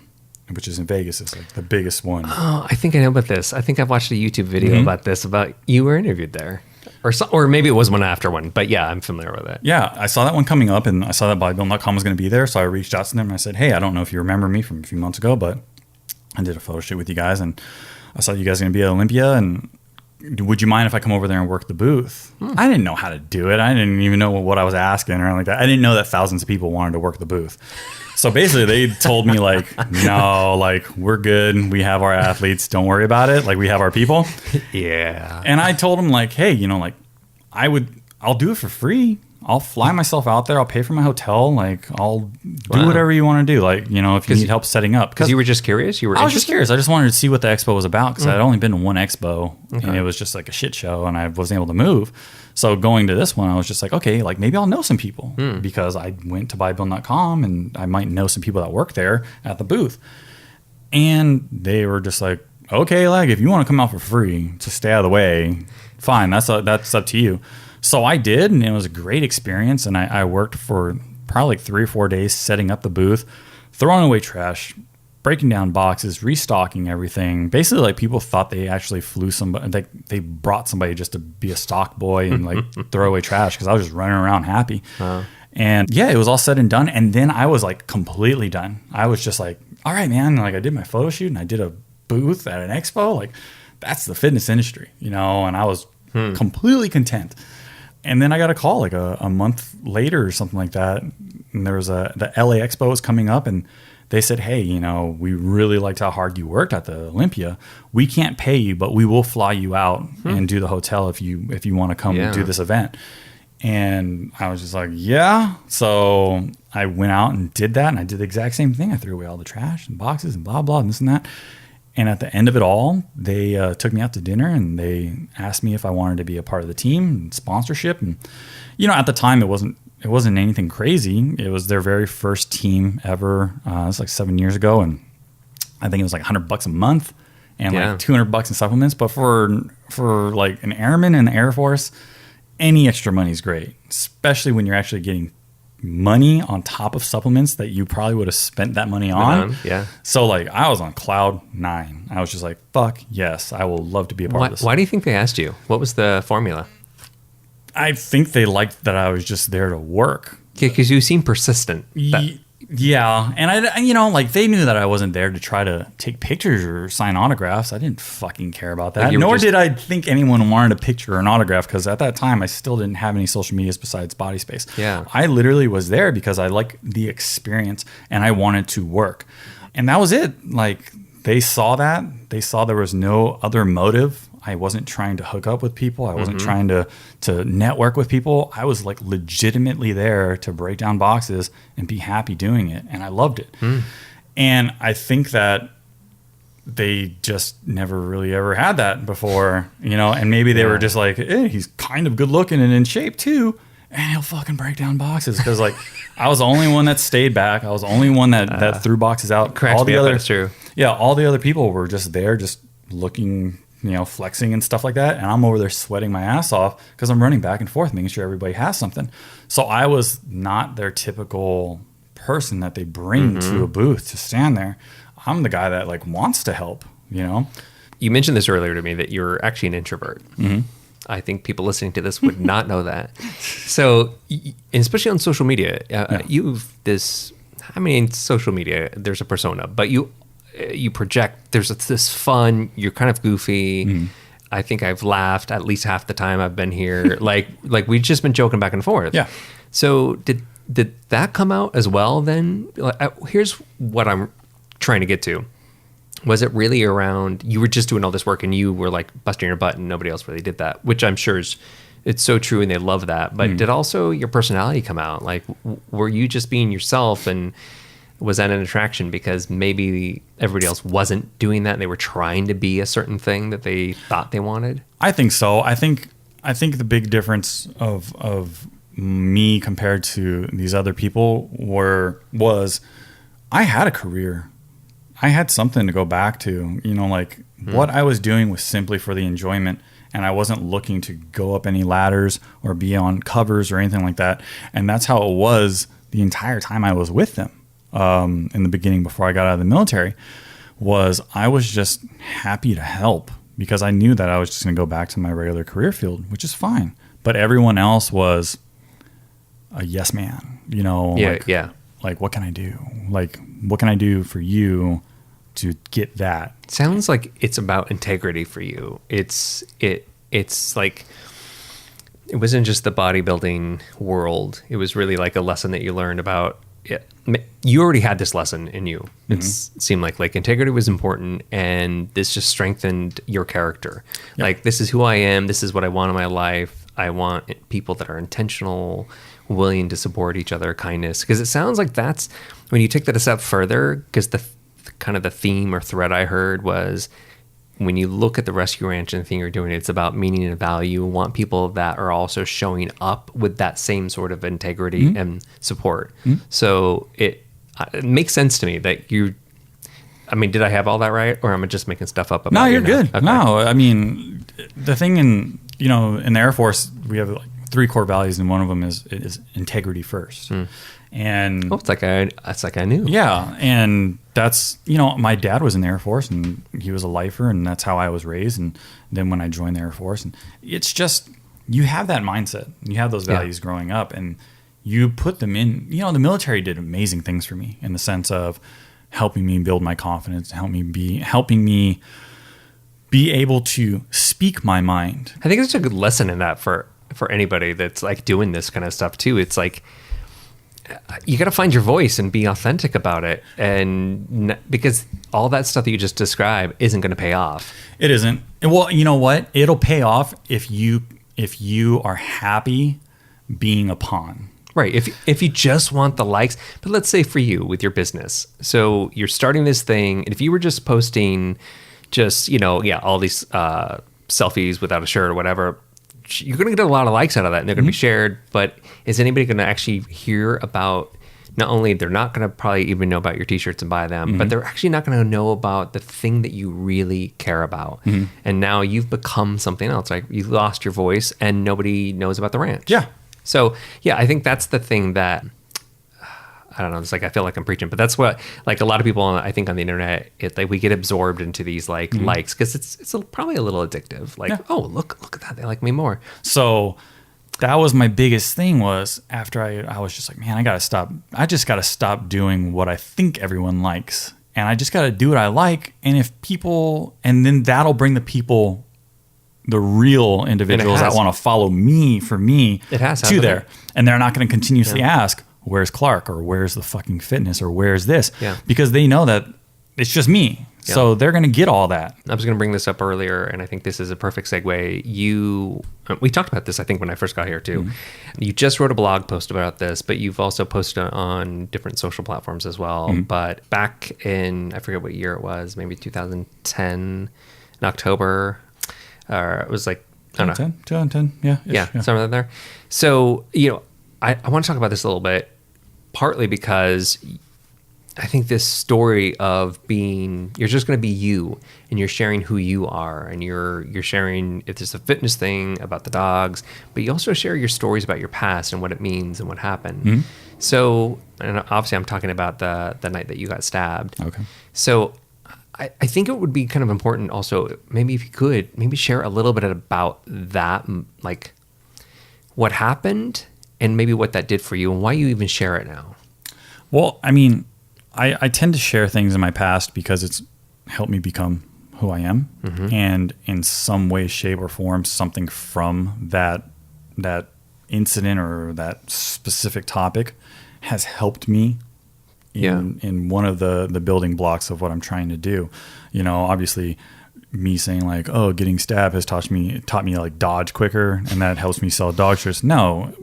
which is in Vegas. It's like the biggest one. Oh, I think I know about this. I think I've watched a YouTube video about this, about you were interviewed there. Or maybe it was one after one. But yeah, I'm familiar with it. Yeah, I saw that one coming up, and I saw that bodybuilding.com was going to be there. So I reached out to them and I said, hey, I don't know if you remember me from a few months ago, but I did a photo shoot with you guys, and I saw you guys going to be at Olympia, and would you mind if I come over there and work the booth? I didn't know how to do it. I didn't even know what I was asking or anything like that. I didn't know that thousands of people wanted to work the booth. So basically they told me like, no, like we're good. We have our athletes. Don't worry about it. Like we have our people. Yeah. And I told them like, hey, you know, like I'll do it for free. I'll fly myself out there. I'll pay for my hotel. Like I'll do whatever you want to do. Like, you know, if you need help setting up. Because you were just curious? I was just curious. I just wanted to see what the expo was about because I'd only been to one expo and it was just like a shit show and I wasn't able to move. So going to this one, I was just like, okay, like maybe I'll know some people because I went to bodybuilding.com and I might know some people that work there at the booth. And they were just like, okay, like if you want to come out for free to stay out of the way, fine. That's up to you. So I did, and it was a great experience. And I worked for probably like 3 or 4 days setting up the booth, throwing away trash, breaking down boxes, restocking everything. Basically, like people thought they actually flew somebody, like they brought somebody just to be a stock boy and like throw away trash because I was just running around happy. And yeah, it was all said and done. And then I was like completely done. I was just like, all right, man. Like I did my photo shoot and I did a booth at an expo. Like that's the fitness industry, you know, and I was completely content. And then I got a call like a month later or something like that. And there was the LA Expo was coming up and they said, hey, you know, we really liked how hard you worked at the Olympia. We can't pay you, but we will fly you out and do the hotel if you want to come do this event. And I was just like, yeah. So I went out and did that. And I did the exact same thing. I threw away all the trash and boxes and blah, blah, and this and that. And at the end of it all, they took me out to dinner and they asked me if I wanted to be a part of the team and sponsorship. And, you know, at the time, it wasn't anything crazy. It was their very first team ever. It was like 7 years ago. And I think it was like $100 a month and like $200 in supplements. But for like an airman in the Air Force, any extra money is great, especially when you're actually getting money on top of supplements that you probably would have spent that money on. Yeah. So like I was on cloud 9. I was just like, fuck yes, I will love to be a part of this. Why do you think they asked you? What was the formula? I think they liked that I was just there to work. Yeah, because you seem persistent. Yeah. And I, you know, like they knew that I wasn't there to try to take pictures or sign autographs. I didn't fucking care about that. Nor did I think anyone wanted a picture or an autograph because at that time I still didn't have any social medias besides Body Space. Yeah. I literally was there because I liked the experience and I wanted to work. And that was it. Like they saw that. They saw there was no other motive. I wasn't trying to hook up with people. I wasn't trying to network with people. I was like legitimately there to break down boxes and be happy doing it. And I loved it. And I think that they just never really ever had that before, you know, and maybe they were just like, hey, he's kind of good looking and in shape too. And he'll fucking break down boxes. Because like I was the only one that stayed back. I was the only one that threw boxes out. All the other, that's true. Yeah. All the other people were just there, just looking, you know, flexing and stuff like that. And I'm over there sweating my ass off because I'm running back and forth, making sure everybody has something. So I was not their typical person that they bring to a booth to stand there. I'm the guy that like wants to help, you know? You mentioned this earlier to me that you're actually an introvert. I think people listening to this would not know that. So, especially on social media, you've this, I mean, social media, there's a persona, but you project, there's this fun, you're kind of goofy. I think I've laughed at least half the time I've been here. like we've just been joking back and forth. Yeah. So did that come out as well then? Here's what I'm trying to get to. Was it really around, you were just doing all this work and you were like busting your butt and nobody else really did that, which I'm sure it's so true and they love that. But did also your personality come out? Like, were you just being yourself and was that an attraction because maybe everybody else wasn't doing that and they were trying to be a certain thing that they thought they wanted? I think so. I think the big difference of me compared to these other people was I had a career. I had something to go back to, you know, like what I was doing was simply for the enjoyment and I wasn't looking to go up any ladders or be on covers or anything like that. And that's how it was the entire time I was with them. In the beginning before I got out of the military was I was just happy to help because I knew that I was just going to go back to my regular career field, which is fine. But everyone else was a yes man, you know, like what can I do? Like, what can I do for you to get that? Sounds like it's about integrity for you. it's like, it wasn't just the bodybuilding world. It was really like a lesson that you learned about it. You already had this lesson in you. It seemed like integrity was important, and this just strengthened your character. Yep. Like, this is who I am. This is what I want in my life. I want people that are intentional, willing to support each other, kindness. Because it sounds like that's, when you take that a step further, because the kind of the theme or thread I heard was, when you look at the rescue ranch and the thing you're doing, it's about meaning and value. Want people that are also showing up with that same sort of integrity and support. So it makes sense to me that you, I mean, did I have all that right? Or am I just making stuff up? About No, you're good. Okay. No, I mean, the thing in the Air Force, we have like 3 core values, and one of them is integrity first. And it's like I knew. Yeah, and that's, my dad was in the Air Force, and he was a lifer, and that's how I was raised. And then when I joined the Air Force, and it's just, you have that mindset, you have those values growing up, and you put them in. The military did amazing things for me in the sense of helping me build my confidence, helping me be able to speak my mind. I think it's a good lesson in that for anybody that's like doing this kind of stuff too. It's like, you got to find your voice and be authentic about it. And because all that stuff that you just described isn't going to pay off. It isn't. Well, you know what? It'll pay off if you are happy being a pawn. Right. If you just want the likes, but let's say for you with your business, so you're starting this thing, and if you were just posting just, all these selfies without a shirt or whatever, you're going to get a lot of likes out of that, and they're going to be shared. But is anybody going to actually hear about, not only they're not going to probably even know about your t-shirts and buy them, but they're actually not going to know about the thing that you really care about. And now you've become something else. Like, you lost your voice and nobody knows about the ranch. Yeah. So yeah, I think that's the thing that, I don't know, it's like, I feel like I'm preaching, but that's what, like, a lot of people, I think, on the internet, like, we get absorbed into these likes, because it's probably a little addictive. Like, oh, look at that, they like me more. So that was my biggest thing, was after I was just like, man, I just got to stop doing what I think everyone likes. And I just got to do what I like. And and then that'll bring the real individuals that want to follow me to there. And they're not going to continuously ask, where's Clark, or where's the fucking fitness, or where's this? Because they know that it's just me. So they're going to get all that. I was going to bring this up earlier, and I think this is a perfect segue. We talked about this, I think, when I first got here too. You just wrote a blog post about this, but you've also posted on different social platforms as well. But back in, I forget what year it was, maybe 2010 in October, or it was like, I don't know. 2010, yeah. Something there. So, I want to talk about this a little bit, partly because I think this story of you're just going to be you, and you're sharing who you are, and you're sharing, if it's a fitness thing, about the dogs, but you also share your stories about your past and what it means and what happened. So, and obviously I'm talking about the night that you got stabbed. Okay. So I think it would be kind of important also, maybe if you could, maybe share a little bit about that, like what happened, and maybe what that did for you, and why you even share it now. Well, I mean, I tend to share things in my past because it's helped me become who I am. And in some way, shape, or form, something from that incident or that specific topic has helped me in one of the building blocks of what I'm trying to do. Obviously, me saying like, oh, getting stabbed has taught me like dodge quicker, and that helps me sell dog shirts. No.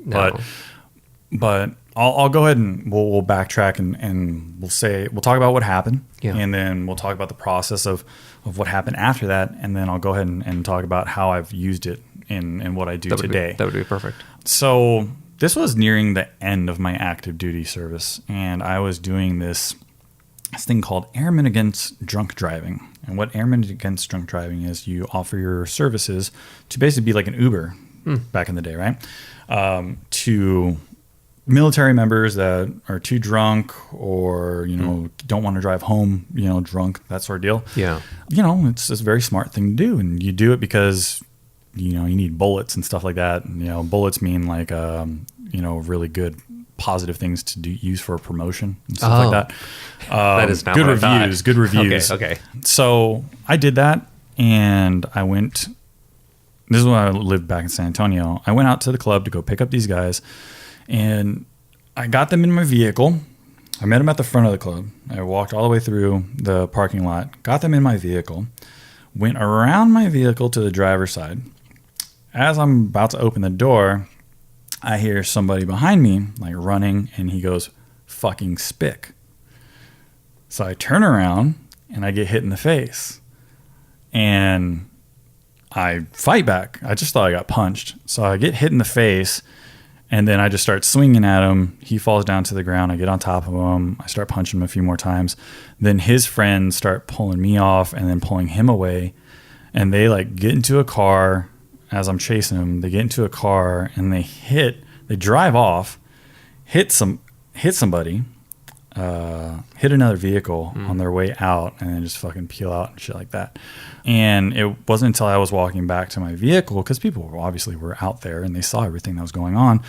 But I'll go ahead and we'll backtrack and we'll talk about what happened, and then we'll talk about the process of what happened after that, and then I'll go ahead and talk about how I've used it in what I do today. That would be perfect. So this was nearing the end of my active duty service, and I was doing this thing called Airmen Against Drunk Driving. And what Airmen Against Drunk Driving is, you offer your services to basically be like an Uber back in the day, right? To military members that are too drunk, or don't want to drive home, drunk, that sort of deal. It's a very smart thing to do, and you do it because you need bullets and stuff like that. And, bullets mean like really good positive things to use for promotion and stuff like that. That is not good what I reviews. thought. Good reviews. Okay. So I did that, and I went this is when I lived back in San Antonio. I went out to the club to go pick up these guys, and I got them in my vehicle. I met them at the front of the club. I walked all the way through the parking lot, got them in my vehicle, went around my vehicle to the driver's side. As I'm about to open the door, I hear somebody behind me like running, and he goes, "Fucking spick." So I turn around and I get hit in the face, and I fight back. I just thought I got punched. So I get hit in the face, and then I just start swinging at him. He falls down to the ground. I get on top of him. I start punching him a few more times. Then his friends start pulling me off and then pulling him away. And they like get into a car as I'm chasing them. They get into a car and they drive off, hit somebody, hit another vehicle on their way out, and then just fucking peel out and shit like that. And it wasn't until I was walking back to my vehicle, because people obviously were out there and they saw everything that was going on.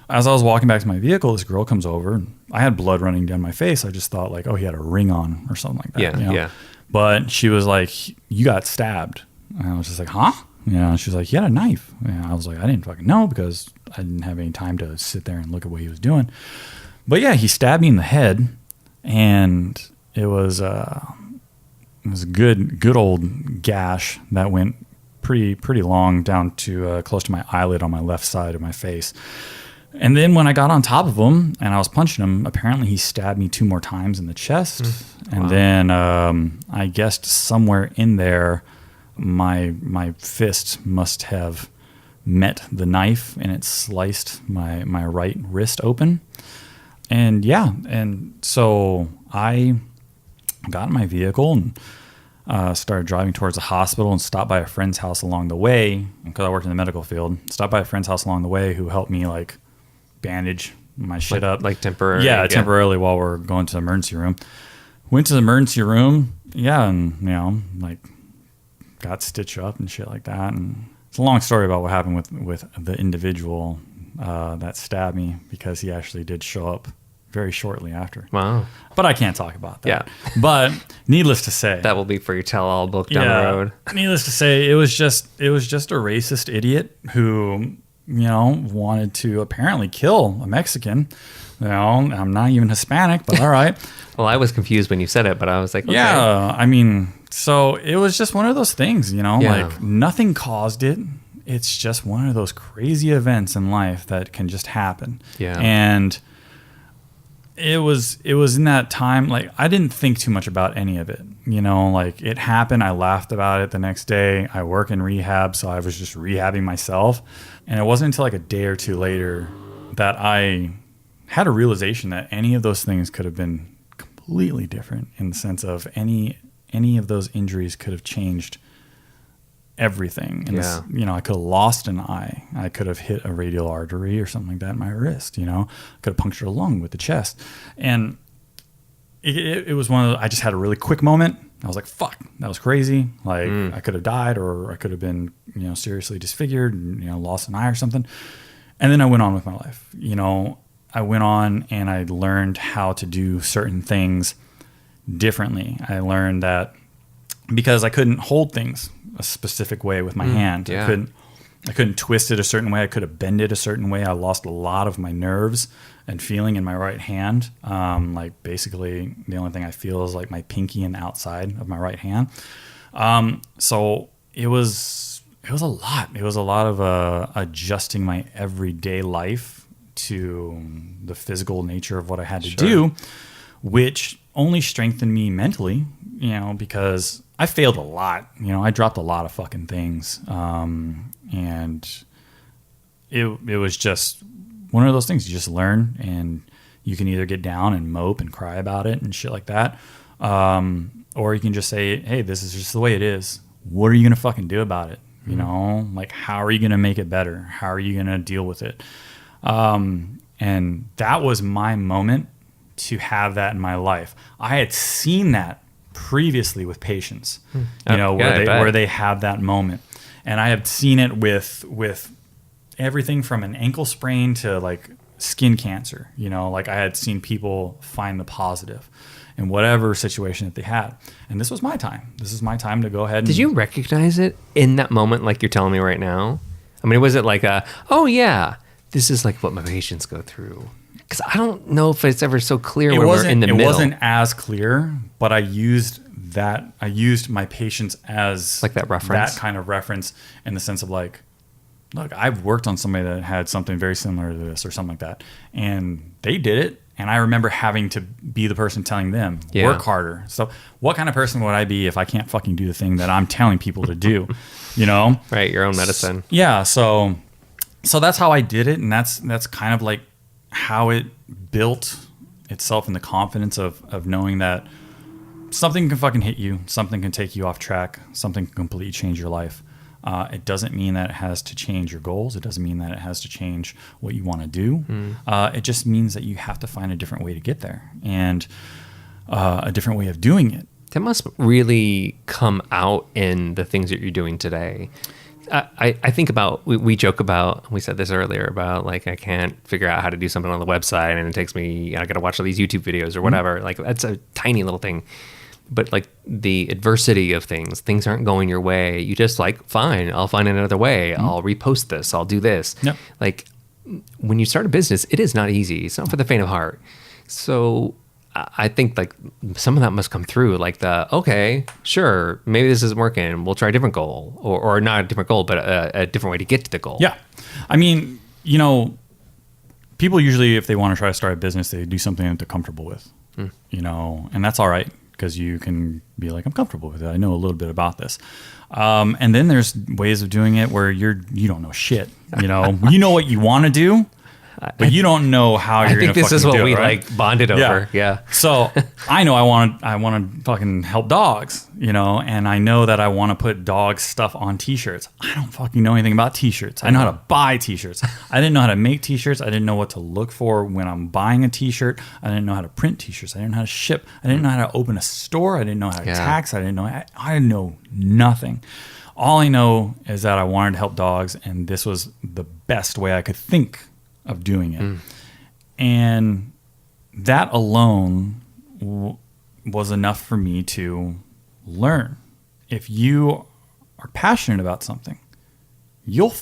As I was walking back to my vehicle, this girl comes over, and I had blood running down my face. I just thought like, oh, he had a ring on or something like that. Yeah, you know? yeah. But she was like, "You got stabbed." And I was just like, "Huh?" You know, she was like, "You had a knife." And I was like, "I didn't fucking know, because I didn't have any time to sit there and look at what he was doing." But yeah, he stabbed me in the head, and it was a good old gash that went pretty long down to close to my eyelid on my left side of my face. And then when I got on top of him and I was punching him, apparently he stabbed me 2 more times in the chest. And then I guessed somewhere in there, my fist must have met the knife, and it sliced my right wrist open. And yeah, and so I got in my vehicle and started driving towards the hospital, and stopped by a friend's house along the way, because I worked in the medical field. Stopped by a friend's house along the way who helped me like bandage my shit up. Like temporarily? Yeah, temporarily while we're going to the emergency room. Went to the emergency room, yeah, and you know, like got stitched up and shit like that. And it's a long story about what happened with the individual that stabbed me, because he actually did show up very shortly after. Wow. But I can't talk about that. Yeah. But needless to say, That will be for your tell-all book down the road. Needless to say, it was just a racist idiot who, you know, wanted to apparently kill a Mexican. You know, I'm not even Hispanic, but all right. Well, I was confused when you said it, but I was like, okay. Yeah, I mean, so it was just one of those things, you know, Yeah. like nothing caused it. It's just one of those crazy events in life that can just happen. Yeah. And it was in that time, like I didn't think too much about any of it, you know, like it happened. I laughed about it the next day. I work in rehab, so I was just rehabbing myself. And it wasn't until like a day or two later that I had a realization that any of those things could have been completely different, in the sense of any of those injuries could have changed everything. And this, you know, I could have lost an eye. I could have hit a radial artery or something like that in my wrist, you know, I could have punctured a lung with the chest. And it was one of those, I just had a really quick moment. I was like, fuck, that was crazy. Like I could have died, or I could have been, you know, seriously disfigured and, you know, lost an eye or something. And then I went on with my life. You know, I went on and I learned how to do certain things differently. I learned that because I couldn't hold things a specific way with my hand. Yeah. I couldn't twist it a certain way. I could have bent it a certain way. I lost a lot of my nerves and feeling in my right hand. Like basically the only thing I feel is like my pinky and the outside of my right hand. So it was a lot. It was a lot of adjusting my everyday life to the physical nature of what I had to do, which only strengthened me mentally, you know, because I failed a lot. You know, I dropped a lot of fucking things. And it was just one of those things you just learn, and you can either get down and mope and cry about it and shit like that. Or you can just say, hey, this is just the way it is. What are you going to fucking do about it? You know, like, how are you going to make it better? How are you going to deal with it? And that was my moment to have that in my life. I had seen that previously with patients, you know, where they have that moment. And I have seen it with everything from an ankle sprain to like skin cancer. You know, like I had seen people find the positive in whatever situation that they had. And this was my time. This is my time to go ahead and... Did you recognize it in that moment like you're telling me right now? I mean, was it like oh yeah, this is like what my patients go through? Because I don't know if it's ever so clear when we're in the middle. It wasn't as clear, but I used my patients as... Like that reference? That kind of reference in the sense of like, look, I've worked on somebody that had something very similar to this or something like that. And they did it. And I remember having to be the person telling them, work harder. So what kind of person would I be if I can't fucking do the thing that I'm telling people to do, you know? Right, your own medicine. Yeah, so that's how I did it. And that's kind of like how it built itself in the confidence of knowing that something can fucking hit you, something can take you off track, something can completely change your life. It doesn't mean that it has to change your goals. It doesn't mean that it has to change what you want to do. It just means that you have to find a different way to get there and a different way of doing it. That must really come out in the things that you're doing today. I think about, we joke about, we said this earlier about like, I can't figure out how to do something on the website and it takes me, I got to watch all these YouTube videos or whatever. Like that's a tiny little thing. But like the adversity of things aren't going your way. You just like, fine, I'll find another way. I'll repost this. I'll do this. Yep. Like when you start a business, it is not easy. It's not for the faint of heart. So I think like some of that must come through. Like okay, sure, maybe this isn't working. We'll try a different goal or not a different goal, but a different way to get to the goal. Yeah. I mean, you know, people usually, if they want to try to start a business, they do something that they're comfortable with, you know, and that's all right. Because you can be like, I'm comfortable with it. I know a little bit about this. And then there's ways of doing it where you don't know shit. You know, you know what you want to do, but you don't know how you're going to fucking do it. I think this is what we like bonded over. Yeah. So I know I want to fucking help dogs, you know, and I know that I want to put dog stuff on t-shirts. I don't fucking know anything about t-shirts. I know how to buy t-shirts. I didn't know how to make t-shirts. I didn't know what to look for when I'm buying a t-shirt. I didn't know how to print t-shirts. I didn't know how to ship. I didn't know how to open a store. I didn't know how to tax. I know nothing. All I know is that I wanted to help dogs, and this was the best way I could think of doing it. And that alone was enough for me to learn. If you are passionate about something, you'll,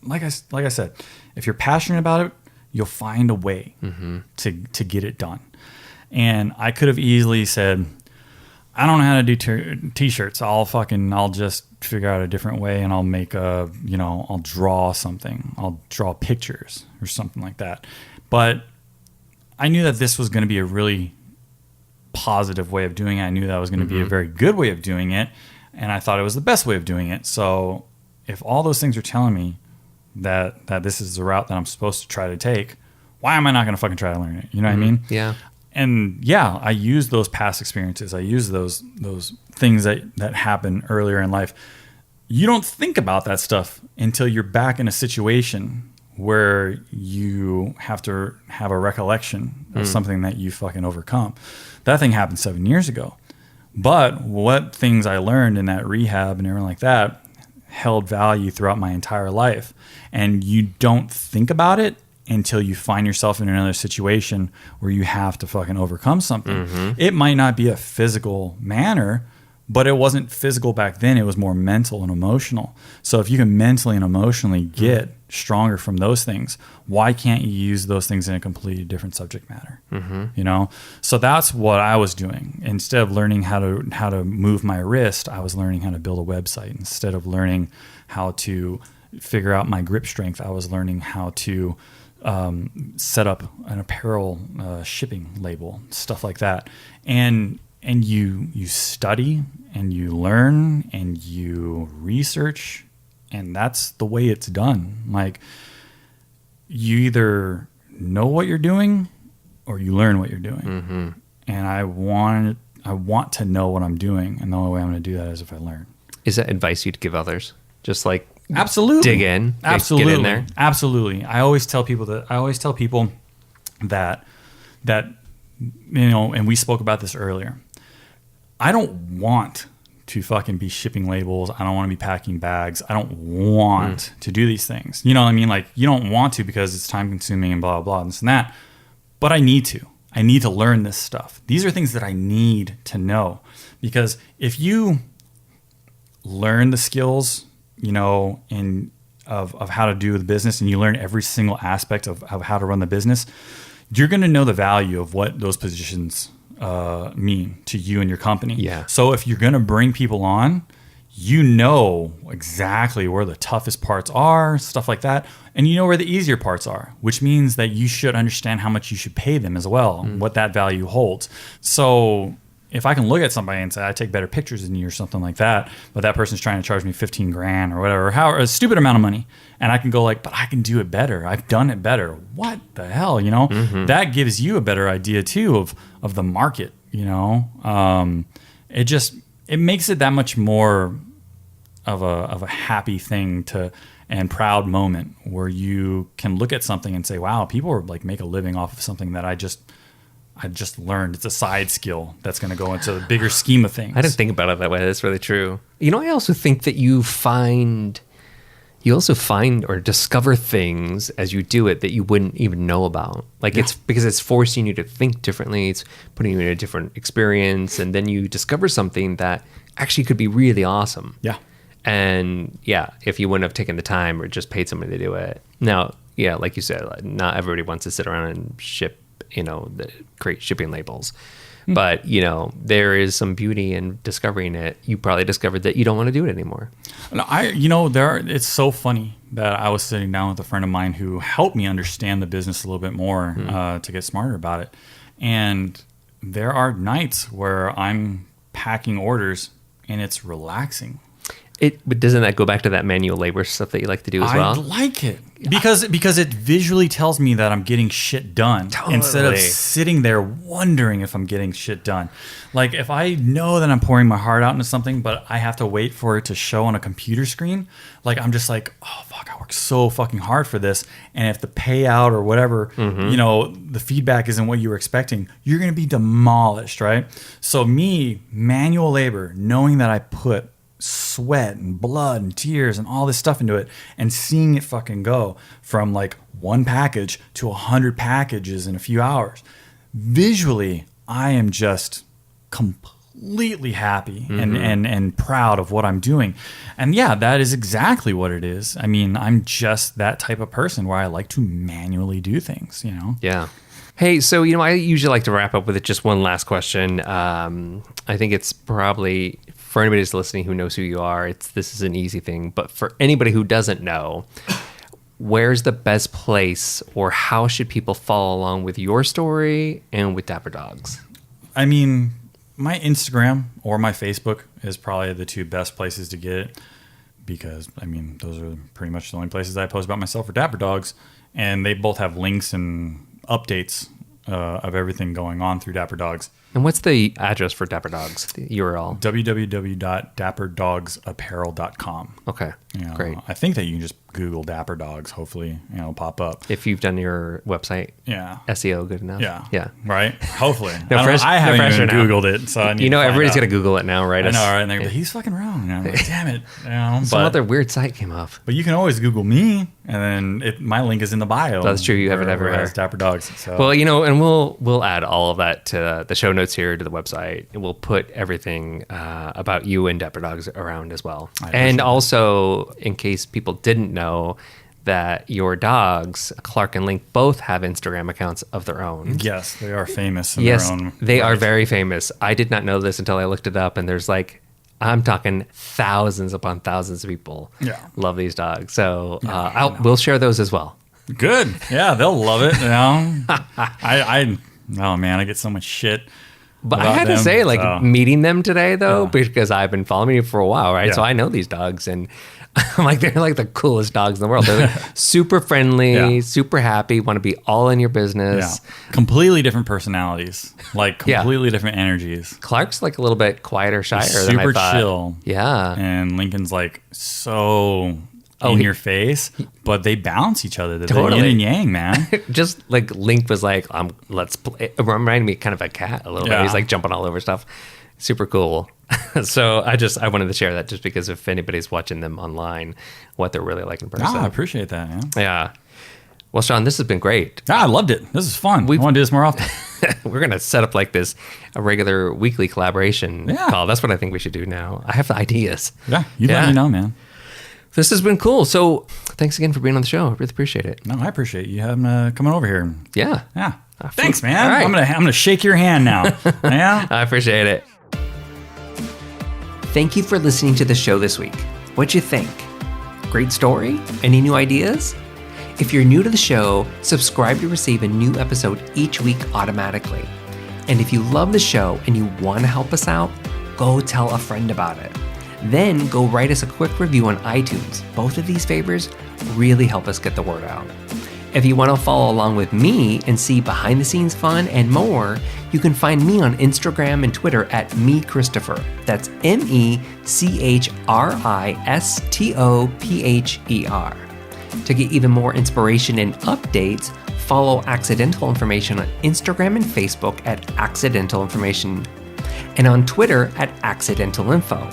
like I said, if you're passionate about it, you'll find a way to get it done. And I could have easily said, I don't know how to do t-shirts. I'll just figure out a different way and I'll make I'll draw something. I'll draw pictures or something like that. But I knew that this was going to be a really positive way of doing it. I knew that was going to be a very good way of doing it. And I thought it was the best way of doing it. So if all those things are telling me that this is the route that I'm supposed to try to take, why am I not going to fucking try to learn it? You know what I mean? Yeah. And yeah, I use those past experiences. I use those things that happen earlier in life. You don't think about that stuff until you're back in a situation where you have to have a recollection of something that you fucking overcome. That thing happened 7 years ago. But what things I learned in that rehab and everything like that held value throughout my entire life. And you don't think about it until you find yourself in another situation where you have to fucking overcome something. It might not be a physical manner, but it wasn't physical back then. It was more mental and emotional. So if you can mentally and emotionally get stronger from those things, why can't you use those things in a completely different subject matter? You know? So that's what I was doing. Instead of learning how to move my wrist, I was learning how to build a website. Instead of learning how to figure out my grip strength, I was learning how to set up an apparel shipping label, stuff like that. And you study and you learn and you research, and that's the way it's done. Like, you either know what you're doing or you learn what you're doing. And I want to know what I'm doing, and the only way I'm going to do that is if I learn. Is that advice you'd give others? Just like, absolutely, dig in, absolutely, get in there. Absolutely. I always tell people that you know, and we spoke about this earlier. I don't want to fucking be shipping labels. I don't want to be packing bags. I don't want to do these things. You know what I mean? Like, you don't want to because it's time consuming and blah, blah, blah, and this and that. But I need to. I need to learn this stuff. These are things that I need to know. Because if you learn the skills, you know, of how to do the business, and you learn every single aspect of how to run the business, you're going to know the value of what those positions mean to you and your company. Yeah. So if you're going to bring people on, you know exactly where the toughest parts are, stuff like that. And you know where the easier parts are, which means that you should understand how much you should pay them as well, what that value holds. So if I can look at somebody and say, I take better pictures than you or something like that, but that person's trying to charge me 15 grand or whatever, a stupid amount of money. And I can go like, but I can do it better. I've done it better. What the hell, you know? That gives you a better idea too of the market, you know? It makes it that much more of a happy thing and proud moment where you can look at something and say, wow, people are like make a living off of something that I just learned. It's a side skill that's going to go into the bigger scheme of things. I didn't think about it that way. That's really true. You know, I also think that you also find or discover things as you do it that you wouldn't even know about. Like it's because it's forcing you to think differently. It's putting you in a different experience. And then you discover something that actually could be really awesome. Yeah. And yeah, if you wouldn't have taken the time or just paid somebody to do it. Now, yeah, like you said, not everybody wants to sit around and ship, you know, create shipping labels. But, you know, there is some beauty in discovering it. You probably discovered that you don't want to do it anymore. It's so funny that I was sitting down with a friend of mine who helped me understand the business a little bit more to get smarter about it. And there are nights where I'm packing orders and it's relaxing. But doesn't that go back to that manual labor stuff that you like to do as well? I like it because it visually tells me that I'm getting shit done instead of sitting there wondering if I'm getting shit done. Like if I know that I'm pouring my heart out into something, but I have to wait for it to show on a computer screen, like I'm just like, oh fuck, I worked so fucking hard for this. And if the payout or whatever, you know, the feedback isn't what you were expecting, you're going to be demolished, right? So manual labor, knowing that I put sweat and blood and tears and all this stuff into it and seeing it fucking go from like one package to 100 packages in a few hours. Visually, I am just completely happy and proud of what I'm doing. And yeah, that is exactly what it is. I mean, I'm just that type of person where I like to manually do things, you know? Yeah. Hey, so, you know, I usually like to wrap up with just one last question. I think it's probably, for anybody who's listening who knows who you are, this is an easy thing. But for anybody who doesn't know, where's the best place or how should people follow along with your story and with Dapper Dogs? I mean, my Instagram or my Facebook is probably the two best places to get it because, I mean, those are pretty much the only places I post about myself for Dapper Dogs. And they both have links and updates of everything going on through Dapper Dogs. And what's the address for Dapper Dogs, the URL? www.dapperdogsapparel.com. Okay, great. I think that you can just Google Dapper Dogs, hopefully, it'll pop up. If you've done your website, SEO good enough. Yeah. Right? Hopefully. I haven't even Googled it, so I need to everybody's going to Google it now, right? I know, right? And they're like, he's fucking wrong. Like, damn it. Some other weird site came up. But you can always Google me, and then my link is in the bio. That's true. You have it everywhere. Dapper Dogs. So. Well, you know, and we'll add all of that to the show notes here to the website. And we'll put everything about you and Dapper Dogs around as well. And also, in case people didn't know, that your dogs, Clark and Link, both have Instagram accounts of their own. Yes, they are famous in their own they are very famous. I did not know this until I looked it up, and there's I'm talking thousands upon thousands of people love these dogs. So we'll share those as well. Good. Yeah, they'll love it. You know? Oh man, I get so much shit. But I had to say, meeting them today, though, because I've been following you for a while, right? Yeah. So I know these dogs, and I'm like, they're like the coolest dogs in the world. They're super friendly, super happy, want to be all in your business. Yeah. Completely different personalities, completely different energies. Clark's like a little bit quieter, shyer than I thought. Super chill. Yeah. And Lincoln's like so in your face, but they balance each other. They're yin and yang, man. Just like Link was like, let's play. It reminded me kind of a cat a little bit. He's like jumping all over stuff. Super cool. So I wanted to share that just because if anybody's watching them online, what they're really like in person. I appreciate that, man. Yeah. Well, Sean, this has been great. I loved it. This is fun. We want to do this more often. We're going to set up like this, a regular weekly collaboration call. That's what I think we should do now. I have the ideas. Yeah, you let me know, man. This has been cool. So thanks again for being on the show. I really appreciate it. No, I appreciate you having coming over here. Yeah. Yeah. Thanks, man. Right. I'm gonna shake your hand now. Yeah. I appreciate it. Thank you for listening to the show this week. What'd you think? Great story? Any new ideas? If you're new to the show, subscribe to receive a new episode each week automatically. And if you love the show and you want to help us out, go tell a friend about it. Then go write us a quick review on iTunes. Both of these favors really help us get the word out. If you want to follow along with me and see behind the scenes fun and more, you can find me on Instagram and Twitter at @MeChristopher. That's MECHRISTOPHER. To get even more inspiration and updates, follow Accidental Information on Instagram and Facebook at Accidental Information, and on Twitter at Accidental Info.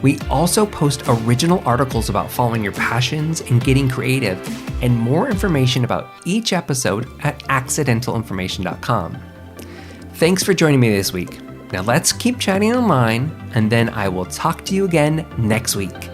We also post original articles about following your passions and getting creative, and more information about each episode at accidentalinformation.com. Thanks for joining me this week. Now let's keep chatting online, and then I will talk to you again next week.